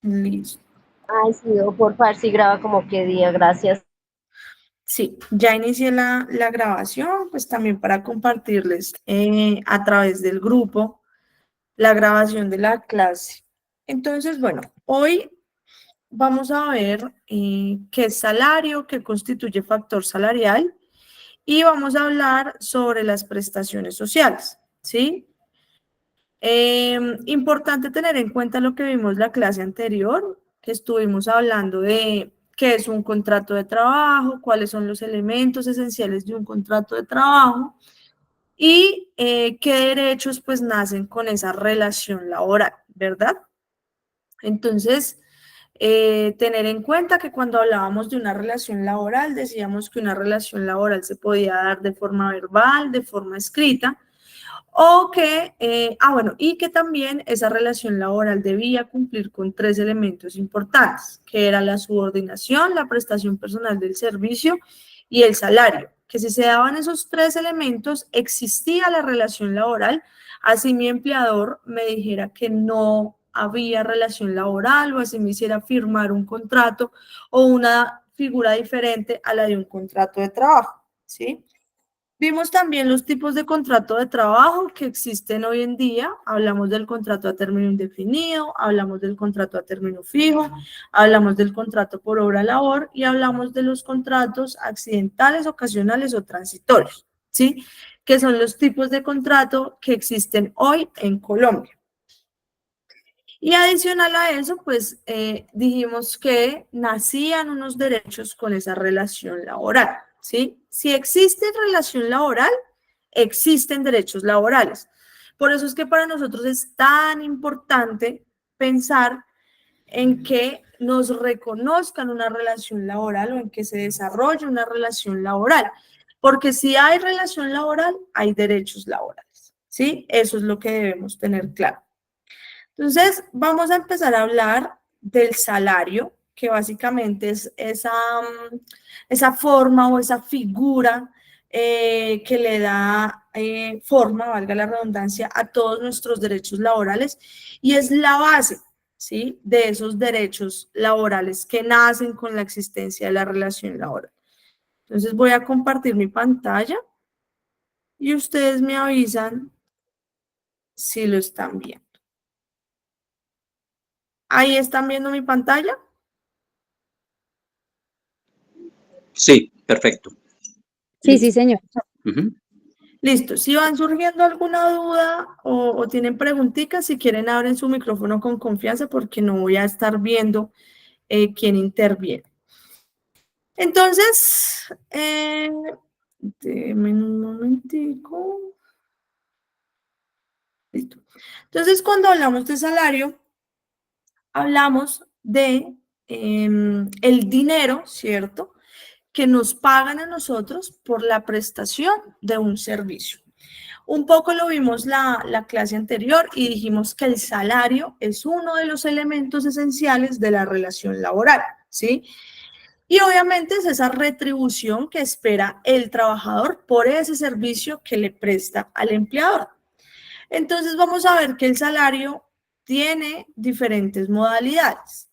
Listo. Ay, sí, o por favor, sí graba como qué día, gracias. Sí, ya inicié la grabación, pues también para compartirles a través del grupo la grabación de la clase. Entonces, bueno, hoy vamos a ver qué es salario, qué constituye factor salarial y vamos a hablar sobre las prestaciones sociales, ¿sí? Importante tener en cuenta lo que vimos la clase anterior, que estuvimos hablando de qué es un contrato de trabajo, cuáles son los elementos esenciales de un contrato de trabajo y qué derechos pues nacen con esa relación laboral, ¿verdad? Entonces, tener en cuenta que cuando hablábamos de una relación laboral, decíamos que una relación laboral se podía dar de forma verbal, de forma escrita, o que, bueno, y que también esa relación laboral debía cumplir con tres elementos importantes, que era la subordinación, la prestación personal del servicio y el salario. Que si se daban esos tres elementos, existía la relación laboral, así mi empleador me dijera que no había relación laboral o así me hiciera firmar un contrato o una figura diferente a la de un contrato de trabajo, ¿sí? Vimos también los tipos de contrato de trabajo que existen hoy en día. Hablamos del contrato a término indefinido, hablamos del contrato a término fijo, hablamos del contrato por obra labor y hablamos de los contratos accidentales, ocasionales o transitorios, ¿sí? Que son los tipos de contrato que existen hoy en Colombia. Y adicional a eso, pues dijimos que nacían unos derechos con esa relación laboral, ¿sí? Si existe relación laboral, existen derechos laborales. Por eso es que para nosotros es tan importante pensar en que nos reconozcan una relación laboral o en que se desarrolle una relación laboral. Porque si hay relación laboral, hay derechos laborales, ¿sí? Eso es lo que debemos tener claro. Entonces, vamos a empezar a hablar del salario, que básicamente es esa forma o esa figura que le da forma, valga la redundancia, a todos nuestros derechos laborales y es la base, ¿sí? De esos derechos laborales que nacen con la existencia de la relación laboral. Entonces, voy a compartir mi pantalla y ustedes me avisan si lo están viendo. ¿Ahí están viendo mi pantalla? Sí, perfecto. Sí, sí, Listo. señor. Ujú. Listo. Si van surgiendo alguna duda o tienen preguntitas, si quieren abren su micrófono con confianza porque no voy a estar viendo quién interviene. Entonces, denme un momentico. Listo. Entonces, cuando hablamos de salario, hablamos de el dinero, ¿cierto? Que nos pagan a nosotros por la prestación de un servicio. Un poco lo vimos la clase anterior y dijimos que el salario es uno de los elementos esenciales de la relación laboral, ¿sí? Y obviamente es esa retribución que espera el trabajador por ese servicio que le presta al empleador. Entonces vamos a ver que el salario tiene diferentes modalidades.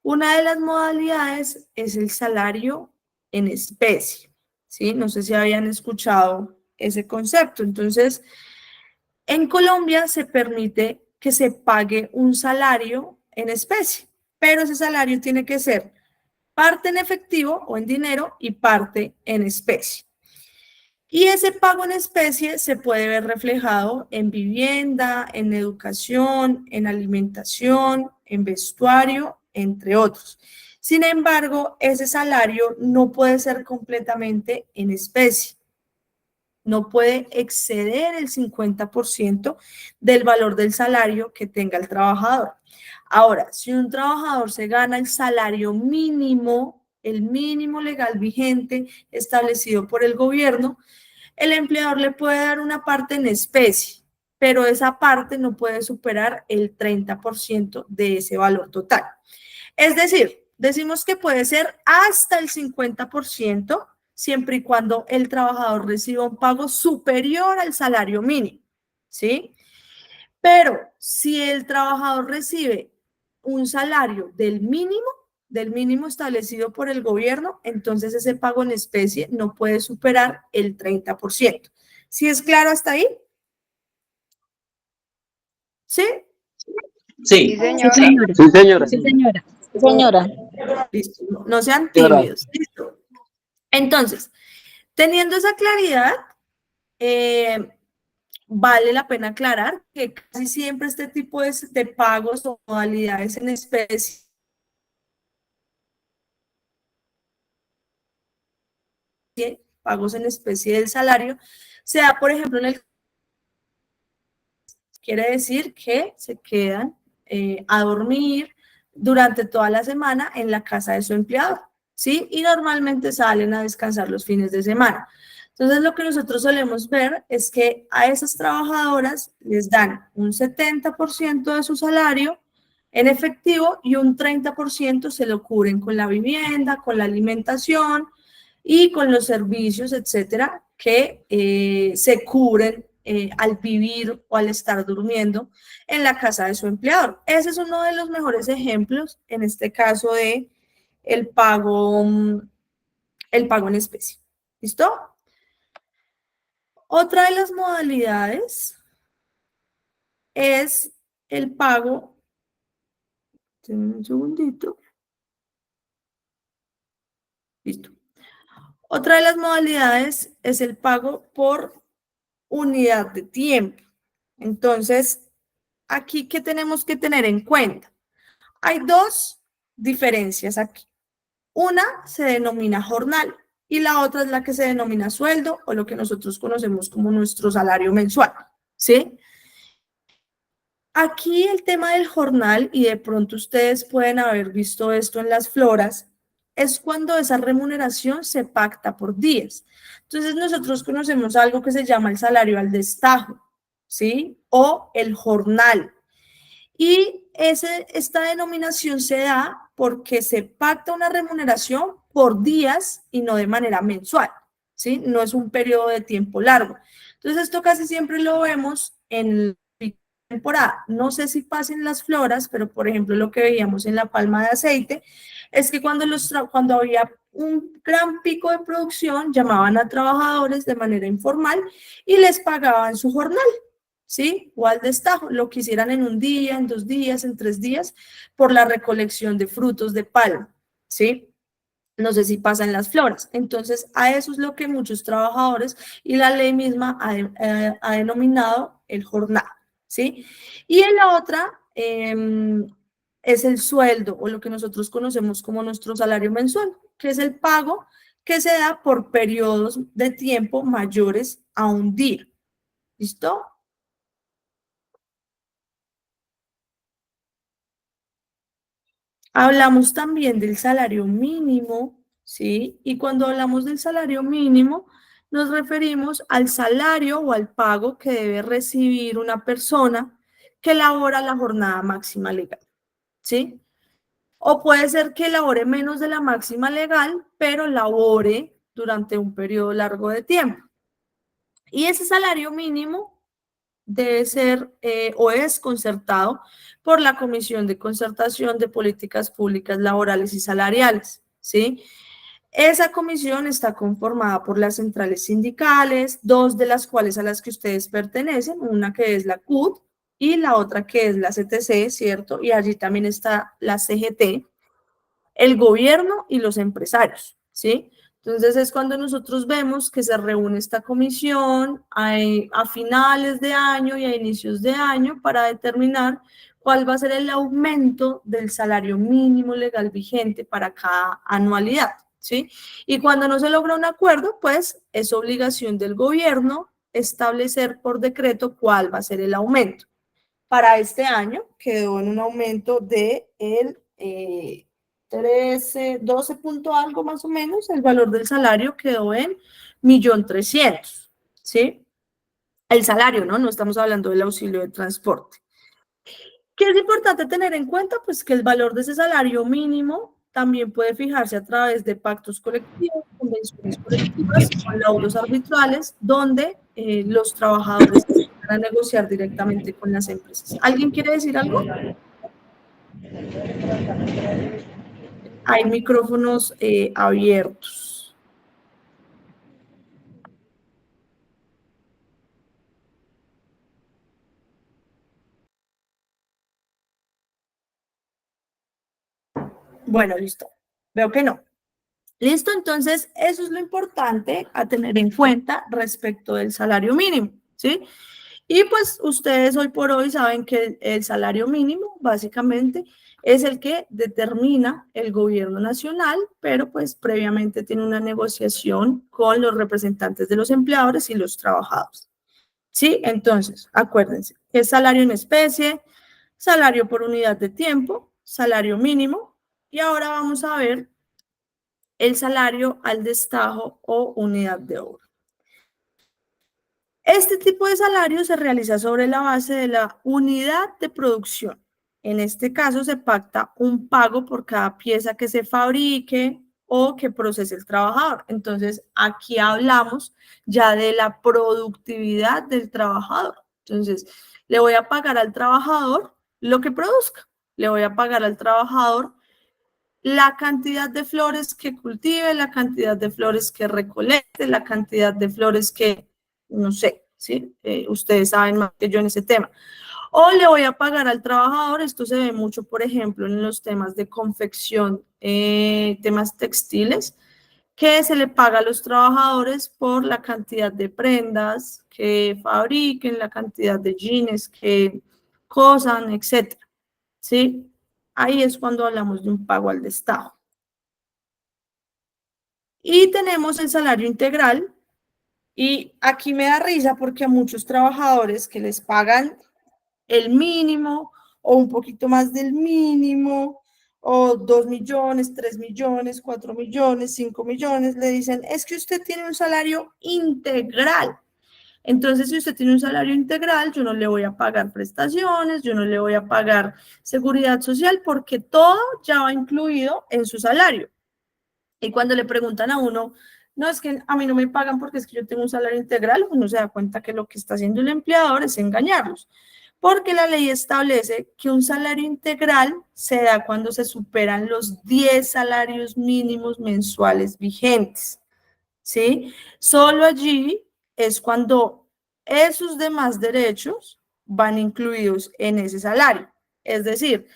Una de las modalidades es el salario en especie, ¿sí? No sé si habían escuchado ese concepto. Entonces, en Colombia se permite que se pague un salario en especie, pero ese salario tiene que ser parte en efectivo o en dinero y parte en especie. Y ese pago en especie se puede ver reflejado en vivienda, en educación, en alimentación, en vestuario, entre otros. Sin embargo, ese salario no puede ser completamente en especie. No puede exceder el 50% del valor del salario que tenga el trabajador. Ahora, si un trabajador se gana el salario mínimo, el mínimo legal vigente establecido por el gobierno, el empleador le puede dar una parte en especie, pero esa parte no puede superar el 30% de ese valor total. Es decir, decimos que puede ser hasta el 50% siempre y cuando el trabajador reciba un pago superior al salario mínimo, ¿sí? Pero si el trabajador recibe un salario del mínimo establecido por el gobierno, entonces ese pago en especie no puede superar el 30%. ¿Sí es claro hasta ahí? ¿Sí? Sí. Sí, señora. Sí, señora. Sí, señora. Sí, señora. Listo, no sean tímidos. Listo. Entonces, teniendo esa claridad, vale la pena aclarar que casi siempre este tipo de pagos o modalidades en especie pagos en especie del salario, se da, por ejemplo, quiere decir que se quedan a dormir durante toda la semana en la casa de su empleador, ¿sí? Y normalmente salen a descansar los fines de semana. Entonces, lo que nosotros solemos ver es que a esas trabajadoras les dan un 70% de su salario en efectivo y un 30% se lo cubren con la vivienda, con la alimentación y con los servicios, etcétera, que se cubren al vivir o al estar durmiendo en la casa de su empleador. Ese es uno de los mejores ejemplos, en este caso, de el pago en especie. ¿Listo? Otra de las modalidades es el pago. Denme un segundito. Listo. Otra de las modalidades es el pago por unidad de tiempo. Entonces, aquí, ¿qué tenemos que tener en cuenta? Hay dos diferencias aquí. Una se denomina jornal y la otra es la que se denomina sueldo o lo que nosotros conocemos como nuestro salario mensual, ¿sí? Aquí el tema del jornal, y de pronto ustedes pueden haber visto esto en las floras, es cuando esa remuneración se pacta por días. Entonces nosotros conocemos algo que se llama el salario al destajo, ¿sí? O el jornal. Y esta denominación se da porque se pacta una remuneración por días y no de manera mensual, ¿sí? No es un periodo de tiempo largo. Entonces esto casi siempre lo vemos en temporada. No sé si pasa en las floras, pero por ejemplo lo que veíamos en la palma de aceite es que cuando había un gran pico de producción, llamaban a trabajadores de manera informal y les pagaban su jornal, ¿sí? O al destajo, lo que hicieran en un día, en 2 días, en 3 días, por la recolección de frutos de palma, ¿sí? No sé si pasa en las floras. Entonces, a eso es lo que muchos trabajadores y la ley misma ha denominado el jornal, ¿sí? Y en la otra es el sueldo o lo que nosotros conocemos como nuestro salario mensual, que es el pago que se da por periodos de tiempo mayores a un día. ¿Listo? Hablamos también del salario mínimo, ¿sí? Y cuando hablamos del salario mínimo, nos referimos al salario o al pago que debe recibir una persona que labora la jornada máxima legal, ¿sí? O puede ser que labore menos de la máxima legal, pero labore durante un periodo largo de tiempo. Y ese salario mínimo debe ser o es concertado por la Comisión de Concertación de Políticas Públicas Laborales y Salariales, ¿sí? Esa comisión está conformada por las centrales sindicales, 2 de las cuales a las que ustedes pertenecen, una que es la CUT y la otra que es la CTC, ¿cierto? Y allí también está la CGT, el gobierno y los empresarios, ¿sí? Entonces es cuando nosotros vemos que se reúne esta comisión a finales de año y a inicios de año para determinar cuál va a ser el aumento del salario mínimo legal vigente para cada anualidad, ¿sí? Y cuando no se logra un acuerdo, pues es obligación del gobierno establecer por decreto cuál va a ser el aumento. Para este año quedó en un aumento de 13, 12 punto algo más o menos, el valor del salario quedó en 1.300.000, ¿sí? El salario, ¿no? No estamos hablando del auxilio de transporte. ¿Qué es importante tener en cuenta? Pues que el valor de ese salario mínimo también puede fijarse a través de pactos colectivos, convenciones colectivas o laudos arbitrales, donde los trabajadores van a negociar directamente con las empresas. ¿Alguien quiere decir algo? Hay micrófonos abiertos. Bueno, listo. Veo que no. Listo, entonces eso es lo importante a tener en cuenta respecto del salario mínimo, ¿sí? Y pues ustedes hoy por hoy saben que el salario mínimo básicamente es el que determina el gobierno nacional, pero pues previamente tiene una negociación con los representantes de los empleadores y los trabajadores. ¿Sí? Entonces, acuérdense, es salario en especie, salario por unidad de tiempo, salario mínimo, y ahora vamos a ver el salario al destajo o unidad de obra. Este tipo de salario se realiza sobre la base de la unidad de producción. En este caso se pacta un pago por cada pieza que se fabrique o que procese el trabajador. Entonces, aquí hablamos ya de la productividad del trabajador. Entonces, le voy a pagar al trabajador lo que produzca. Le voy a pagar al trabajador la cantidad de flores que cultive, la cantidad de flores que recolecte, la cantidad de flores que, no sé, ¿sí? Ustedes saben más que yo en ese tema. O le voy a pagar al trabajador, esto se ve mucho, por ejemplo, en los temas de confección, temas textiles, que se le paga a los trabajadores por la cantidad de prendas que fabriquen, la cantidad de jeans que cosan, etcétera, ¿sí? Ahí es cuando hablamos de un pago al destajo. Y tenemos el salario integral. Y aquí me da risa porque a muchos trabajadores que les pagan el mínimo o un poquito más del mínimo, o 2 millones, 3 millones, 4 millones, 5 millones, le dicen, es que usted tiene un salario integral. Entonces, si usted tiene un salario integral, yo no le voy a pagar prestaciones, yo no le voy a pagar seguridad social, porque todo ya va incluido en su salario. Y cuando le preguntan a uno, no, es que a mí no me pagan porque es que yo tengo un salario integral, uno se da cuenta que lo que está haciendo el empleador es engañarlos. Porque la ley establece que un salario integral se da cuando se superan los 10 salarios mínimos mensuales vigentes. ¿Sí? Solo allí es cuando esos demás derechos van incluidos en ese salario. Es decir,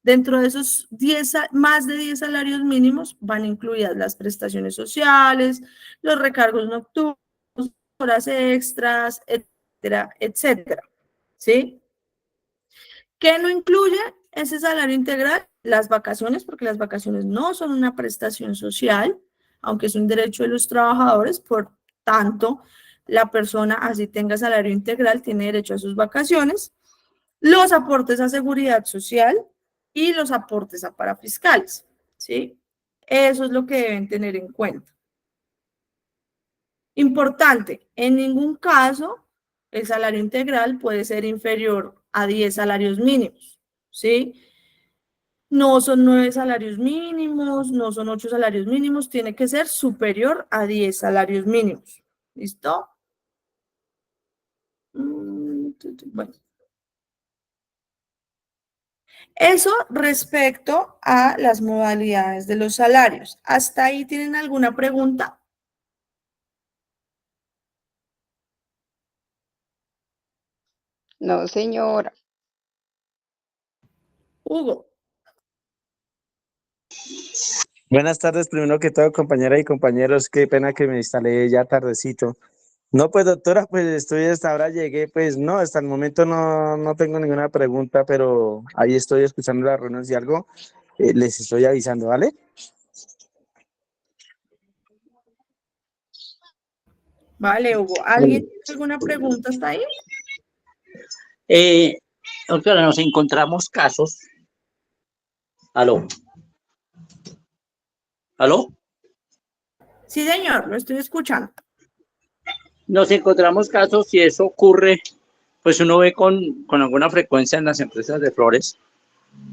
dentro de esos 10, más de 10 salarios mínimos van incluidas las prestaciones sociales, los recargos nocturnos, horas extras, etcétera, etcétera. ¿Sí? ¿Qué no incluye ese salario integral? Las vacaciones, porque las vacaciones no son una prestación social, aunque es un derecho de los trabajadores, por tanto, la persona, así tenga salario integral, tiene derecho a sus vacaciones, los aportes a seguridad social y los aportes a parafiscales, ¿sí? Eso es lo que deben tener en cuenta. Importante, en ningún caso el salario integral puede ser inferior a 10 salarios mínimos, ¿sí? No son 9 salarios mínimos, no son 8 salarios mínimos, tiene que ser superior a 10 salarios mínimos. ¿Listo? Bueno. Eso respecto a las modalidades de los salarios. ¿Hasta ahí tienen alguna pregunta? No, señora. Hugo. Buenas tardes, primero que todo, compañeras y compañeros. Qué pena que me instalé ya tardecito. No, pues doctora, pues estoy hasta ahora llegué, pues no, hasta el momento no tengo ninguna pregunta, pero ahí estoy escuchando las reuniones y algo, les estoy avisando, ¿vale? Vale, Hugo. ¿Alguien tiene alguna pregunta hasta ahí? Doctora, nos encontramos casos. ¿Aló? ¿Aló? Sí, señor, lo estoy escuchando. Nos encontramos casos y eso ocurre, pues uno ve con alguna frecuencia en las empresas de flores,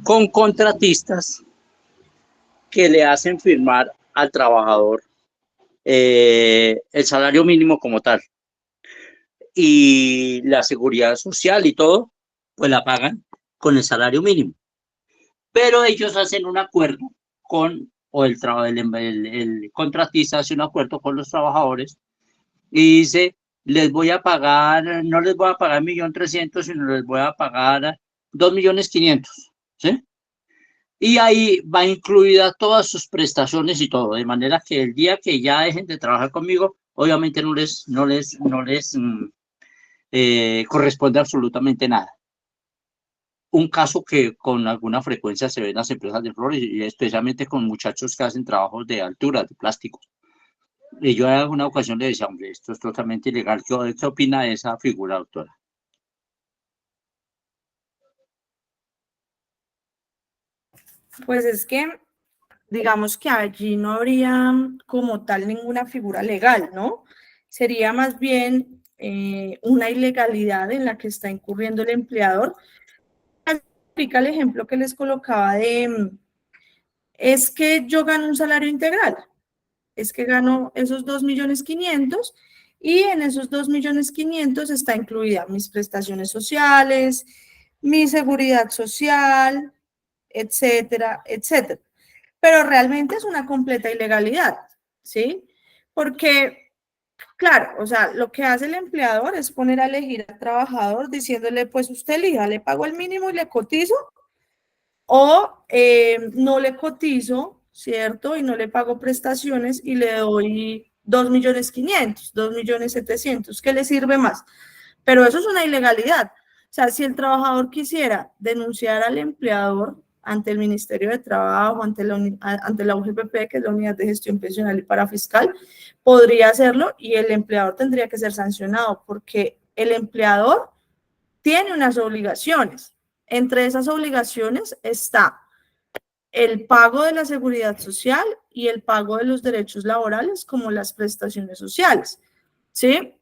con contratistas que le hacen firmar al trabajador el salario mínimo como tal. Y la seguridad social y todo, pues la pagan con el salario mínimo. pero ellos hacen un acuerdo con, o el contratista hace un acuerdo con los trabajadores y dice, les voy a pagar, no les voy a pagar 1.300.000, sino les voy a pagar 2.500.000, ¿sí? Y ahí va incluida todas sus prestaciones y todo, de manera que el día que ya dejen de trabajar conmigo, obviamente no les corresponde absolutamente nada. Un caso que con alguna frecuencia se ve en las empresas de flores y especialmente con muchachos que hacen trabajos de altura, de plásticos. Y yo en alguna ocasión le decía, hombre, esto es totalmente ilegal. ¿Qué opina de esa figura, doctora? Pues es que, digamos que allí no habría como tal ninguna figura legal, ¿no? Sería más bien una ilegalidad en la que está incurriendo el empleador. Aplica el ejemplo que les colocaba es que yo gano un salario integral, es que gano esos 2.500.000 y en esos 2.500.000 está incluida mis prestaciones sociales, mi seguridad social, etcétera, etcétera. Pero realmente es una completa ilegalidad, ¿sí? Porque, claro, o sea, lo que hace el empleador es poner a elegir al trabajador diciéndole, pues usted elija, le pago el mínimo y le cotizo, o no le cotizo, ¿cierto? Y no le pago prestaciones y le doy 2.500.000, 2.700.000, ¿qué le sirve más? Pero eso es una ilegalidad. O sea, si el trabajador quisiera denunciar al empleador ante el Ministerio de Trabajo, ante la UGPP, que es la Unidad de Gestión Pensional y Parafiscal, podría hacerlo y el empleador tendría que ser sancionado porque el empleador tiene unas obligaciones. Entre esas obligaciones está el pago de la seguridad social y el pago de los derechos laborales como las prestaciones sociales, ¿sí?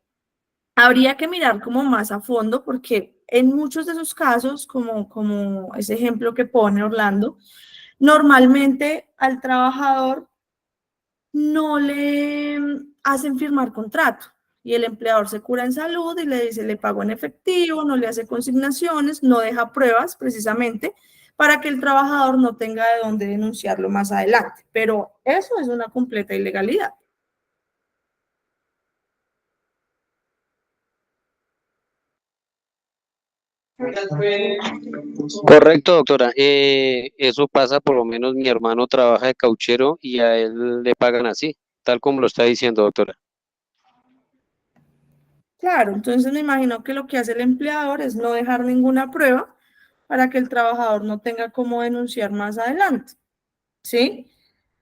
Habría que mirar como más a fondo porque en muchos de esos casos, como ese ejemplo que pone Orlando, normalmente al trabajador no le hacen firmar contrato y el empleador se cura en salud y le dice, le pago en efectivo, no le hace consignaciones, no deja pruebas precisamente para que el trabajador no tenga de dónde denunciarlo más adelante. Pero eso es una completa ilegalidad. Correcto, doctora. Eso pasa, por lo menos mi hermano trabaja de cauchero y a él le pagan así, tal como lo está diciendo, doctora. Claro, entonces me imagino que lo que hace el empleador es no dejar ninguna prueba para que el trabajador no tenga cómo denunciar más adelante, ¿sí?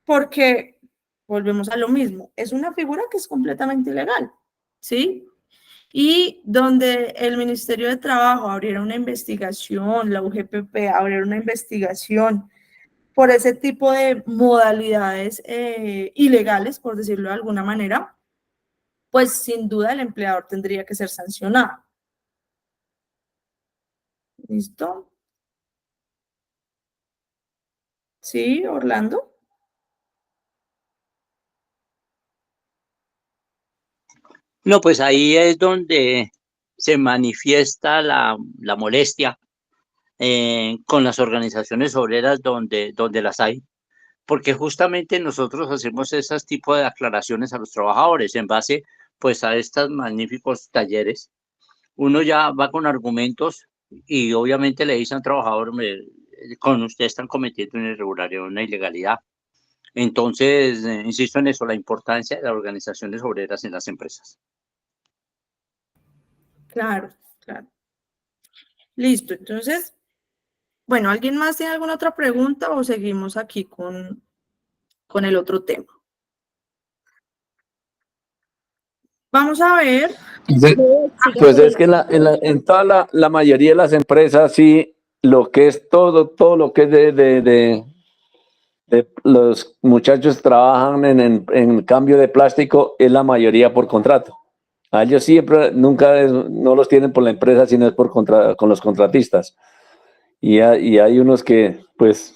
Porque volvemos a lo mismo, es una figura que es completamente ilegal, ¿sí? Y donde el Ministerio de Trabajo abriera una investigación, la UGPP abriera una investigación por ese tipo de modalidades ilegales, por decirlo de alguna manera, pues sin duda el empleador tendría que ser sancionado. ¿Listo? ¿Sí, Orlando? No, pues ahí es donde se manifiesta la molestia con las organizaciones obreras donde las hay, porque justamente nosotros hacemos esos tipos de aclaraciones a los trabajadores en base pues a estos magníficos talleres. Uno ya va con argumentos y obviamente le dice a un trabajador, con usted están cometiendo una irregularidad, una ilegalidad. Entonces, insisto en eso, la importancia de las organizaciones obreras en las empresas. Claro, claro. Listo, entonces, bueno, ¿alguien más tiene alguna otra pregunta o seguimos aquí con el otro tema? Vamos a ver. Pues es que en toda la mayoría de las empresas, sí, lo que es todo lo que es de los muchachos trabajan en cambio de plástico, es la mayoría por contrato. A ellos siempre, no los tienen por la empresa, sino es con los contratistas. Y hay unos que, pues,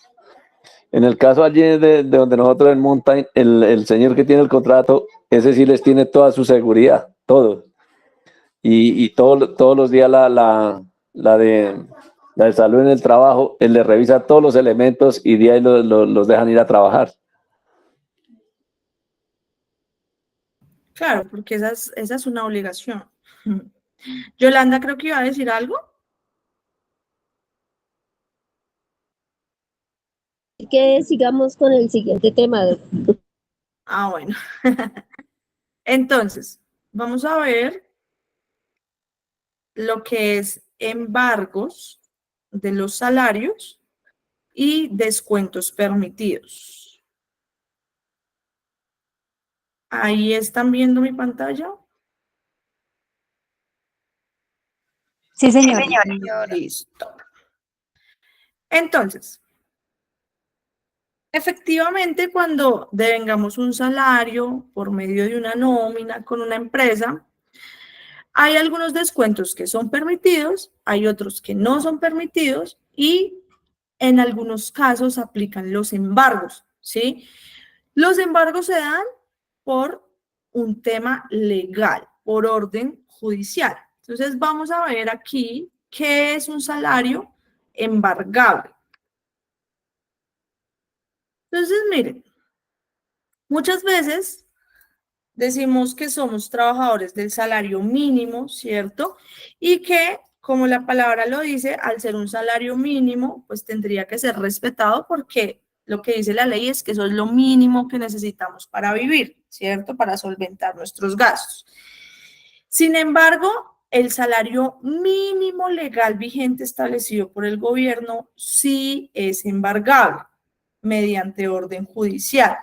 en el caso allí de donde nosotros en Mountain, el señor que tiene el contrato, ese sí les tiene toda su seguridad, todo. Y todos los días la la de salud en el trabajo, él le revisa todos los elementos y de ahí los dejan ir a trabajar. Claro, porque esa es una obligación. Yolanda, creo que iba a decir algo. Que sigamos con el siguiente tema. Ah, bueno. Entonces, vamos a ver lo que es embargos de los salarios y descuentos permitidos. Ahí están viendo mi pantalla. Sí, señora. Listo. Entonces, efectivamente, cuando devengamos un salario por medio de una nómina con una empresa, hay algunos descuentos que son permitidos, hay otros que no son permitidos y en algunos casos aplican los embargos, ¿sí? Los embargos se dan por un tema legal, por orden judicial. Entonces vamos a ver aquí qué es un salario embargable. Entonces, miren, muchas veces decimos que somos trabajadores del salario mínimo, ¿cierto? Y que, como la palabra lo dice, al ser un salario mínimo, pues tendría que ser respetado porque lo que dice la ley es que eso es lo mínimo que necesitamos para vivir, ¿cierto? Para solventar nuestros gastos. Sin embargo, el salario mínimo legal vigente establecido por el gobierno sí es embargable mediante orden judicial.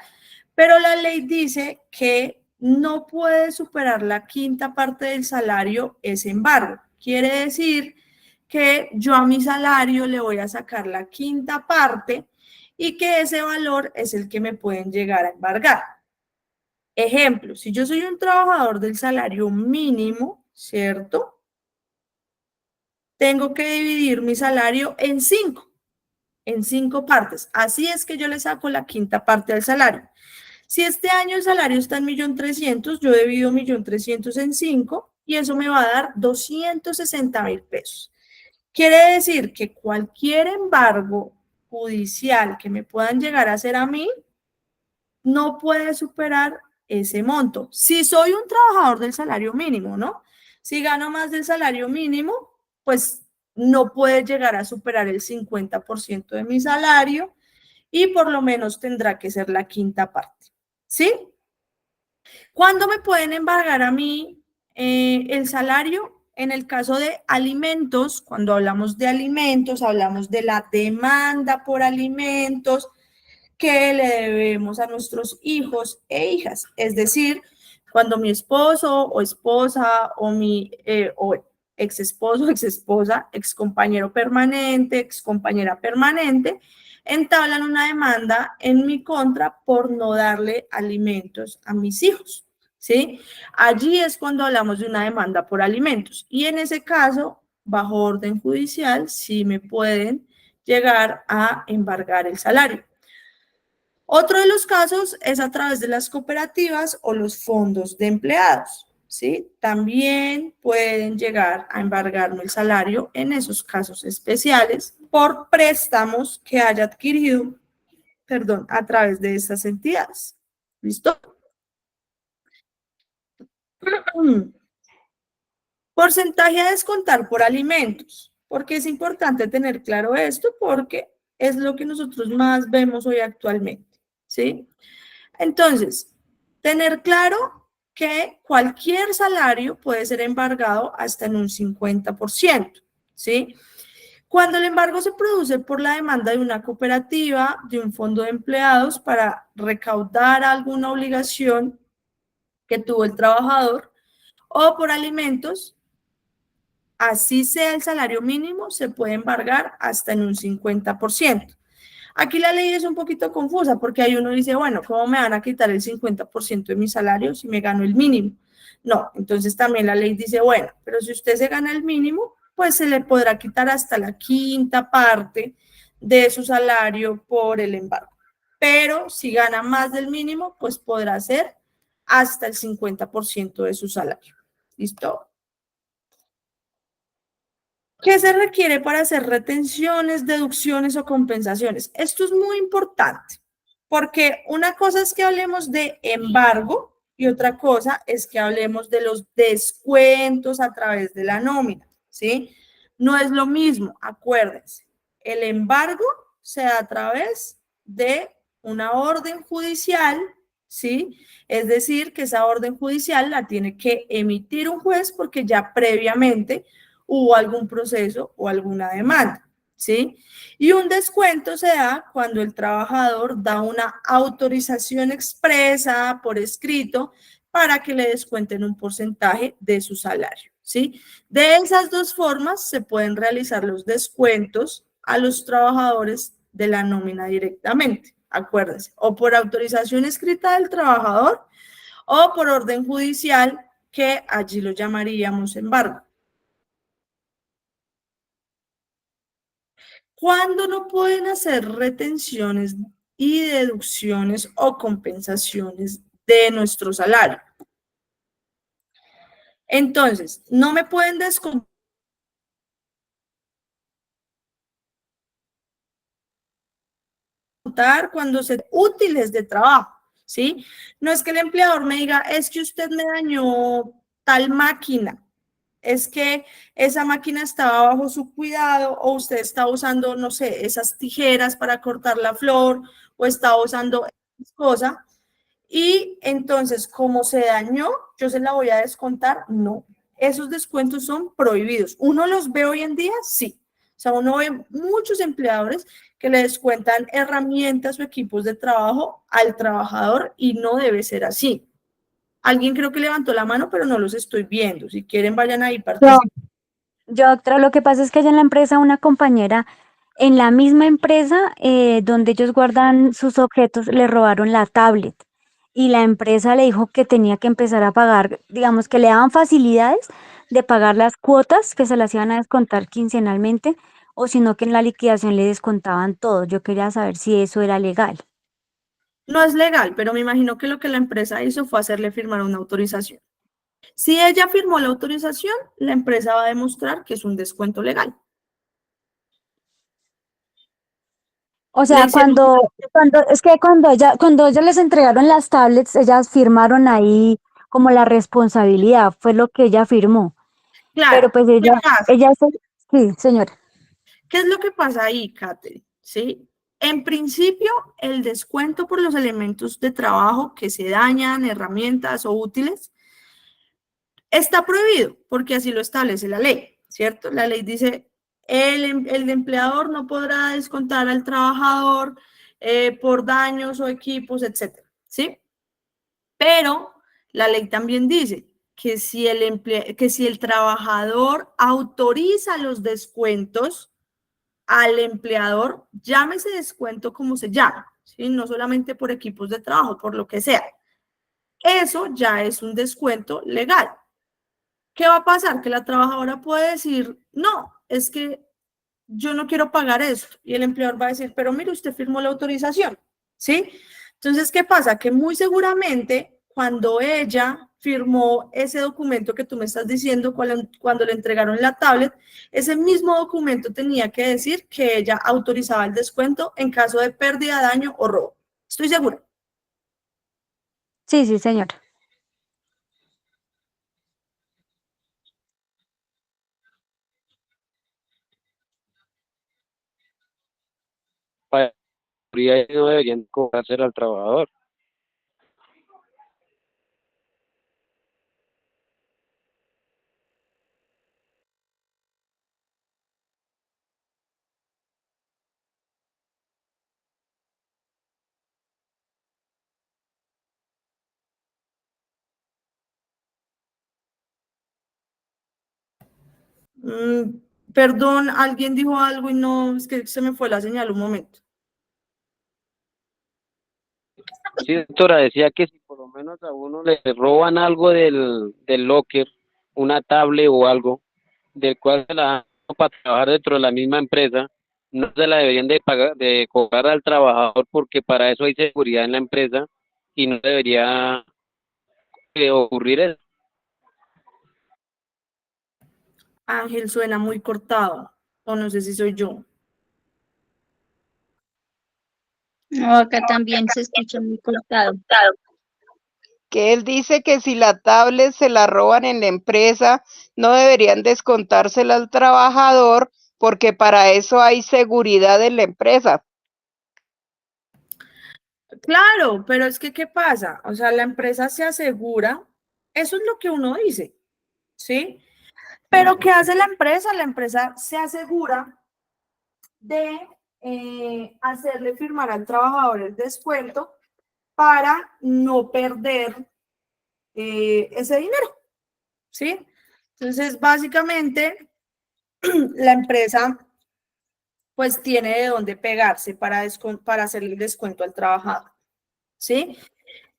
Pero la ley dice que no puede superar la quinta parte del salario ese embargo. Quiere decir que yo a mi salario le voy a sacar la quinta parte y que ese valor es el que me pueden llegar a embargar. Ejemplo, si yo soy un trabajador del salario mínimo, ¿cierto? Tengo que dividir mi salario en cinco partes. Así es que yo le saco la quinta parte del salario. Si este año el salario está en 1.300.000, yo divido 1.300.000 en 5 y eso me va a dar 260.000 pesos. Quiere decir que cualquier embargo judicial que me puedan llegar a hacer a mí no puede superar ese monto. Si soy un trabajador del salario mínimo, ¿no? Si gano más del salario mínimo, pues no puede llegar a superar el 50% de mi salario y por lo menos tendrá que ser la quinta parte. ¿Sí? ¿Cuándo me pueden embargar a mí el salario? En el caso de alimentos, cuando hablamos de alimentos, hablamos de la demanda por alimentos que le debemos a nuestros hijos e hijas. Es decir, cuando mi esposo o esposa o mi ex esposo, ex esposa, ex compañero permanente, ex compañera permanente, entablan una demanda en mi contra por no darle alimentos a mis hijos, ¿sí? Allí es cuando hablamos de una demanda por alimentos y en ese caso, bajo orden judicial, sí me pueden llegar a embargar el salario. Otro de los casos es a través de las cooperativas o los fondos de empleados, ¿sí? También pueden llegar a embargarme el salario en esos casos especiales por préstamos que haya adquirido, a través de estas entidades. ¿Listo? Porcentaje a descontar por alimentos. ¿Por qué es importante tener claro esto? Porque es lo que nosotros más vemos hoy actualmente, ¿sí? Entonces, tener claro que cualquier salario puede ser embargado hasta en un 50%, ¿sí? Cuando el embargo se produce por la demanda de una cooperativa, de un fondo de empleados para recaudar alguna obligación que tuvo el trabajador o por alimentos, así sea el salario mínimo, se puede embargar hasta en un 50%. Aquí la ley es un poquito confusa porque ahí uno dice, bueno, ¿cómo me van a quitar el 50% de mi salario si me gano el mínimo? No, entonces también la ley dice, bueno, pero si usted se gana el mínimo, pues se le podrá quitar hasta la quinta parte de su salario por el embargo. Pero si gana más del mínimo, pues podrá ser hasta el 50% de su salario. ¿Listo? ¿Qué se requiere para hacer retenciones, deducciones o compensaciones? Esto es muy importante, porque una cosa es que hablemos de embargo y otra cosa es que hablemos de los descuentos a través de la nómina, ¿sí? No es lo mismo, acuérdense. El embargo se da a través de una orden judicial, ¿sí? Es decir, que esa orden judicial la tiene que emitir un juez porque ya previamente hubo algún proceso o alguna demanda, ¿sí? Y un descuento se da cuando el trabajador da una autorización expresa por escrito para que le descuenten un porcentaje de su salario, ¿sí? De esas dos formas se pueden realizar los descuentos a los trabajadores de la nómina directamente, acuérdense, o por autorización escrita del trabajador o por orden judicial, que allí lo llamaríamos embargo. ¿Cuándo no pueden hacer retenciones y deducciones o compensaciones de nuestro salario? Entonces, no me pueden descontar cuando se útiles de trabajo, ¿sí? No es que el empleador me diga, es que usted me dañó tal máquina, es que esa máquina estaba bajo su cuidado o usted está usando, no sé, esas tijeras para cortar la flor o está usando X cosa y entonces como se dañó, yo se la voy a descontar. No, esos descuentos son prohibidos. ¿Uno los ve hoy en día? Sí. O sea, uno ve muchos empleadores que le descuentan herramientas o equipos de trabajo al trabajador y no debe ser así. Alguien creo que levantó la mano, pero no los estoy viendo. Si quieren, vayan ahí, Yo, participen. doctora, lo que pasa es que allá en la empresa una compañera, en la misma empresa donde ellos guardan sus objetos, le robaron la tablet y la empresa le dijo que tenía que empezar a pagar, digamos que le daban facilidades de pagar las cuotas que se las iban a descontar quincenalmente o sino que en la liquidación le descontaban todo. Yo quería saber si eso era legal. No es legal, pero me imagino que lo que la empresa hizo fue hacerle firmar una autorización. Si ella firmó la autorización, la empresa va a demostrar que es un descuento legal. O Le sea, hicieron, es que cuando ellos les entregaron las tablets, ellas firmaron ahí como la responsabilidad, fue lo que ella firmó. claro, Pero pues ¿qué pasa? sí, señora. ¿Qué es lo que pasa ahí, Katherine? ¿Sí? En principio, el descuento por los elementos de trabajo que se dañan, herramientas o útiles, está prohibido porque así lo establece la ley, ¿cierto? La ley dice, el empleador no podrá descontar al trabajador por daños o equipos, etcétera, ¿sí? Pero la ley también dice que que si el trabajador autoriza los descuentos al empleador, llámese descuento como se llama, ¿sí? No solamente por equipos de trabajo, por lo que sea. Eso ya es un descuento legal. ¿Qué va a pasar? Que la trabajadora puede decir, no, es que yo no quiero pagar esto. Y el empleador va a decir, pero mire, usted firmó la autorización, ¿sí? Entonces, ¿qué pasa? Que muy seguramente cuando ella firmó ese documento que tú me estás diciendo, cuando le entregaron la tablet, ese mismo documento tenía que decir que ella autorizaba el descuento en caso de pérdida, daño o robo. Estoy segura. Sí, sí, señora. Para no deberían cobrarse al trabajador. Mm, perdón, alguien dijo algo y no, es que se me fue la señal un momento. Sí, doctora, decía que si por lo menos a uno le roban algo del locker, una tablet o algo, del cual se la dan para trabajar dentro de la misma empresa, no se la deberían de pagar, de cobrar al trabajador porque para eso hay seguridad en la empresa y no debería ocurrir eso. Ángel, suena muy cortado, o no sé si soy yo. No, acá también se escucha muy cortado. Que él dice que si la tablet se la roban en la empresa, no deberían descontársela al trabajador porque para eso hay seguridad en la empresa. Claro, pero es que, ¿qué pasa? O sea, la empresa se asegura, eso es lo que uno dice, ¿sí? Pero ¿qué hace la empresa? La empresa se asegura de hacerle firmar al trabajador el descuento para no perder ese dinero, ¿sí? Entonces, básicamente, la empresa pues tiene de dónde pegarse para hacerle el descuento al trabajador, ¿sí?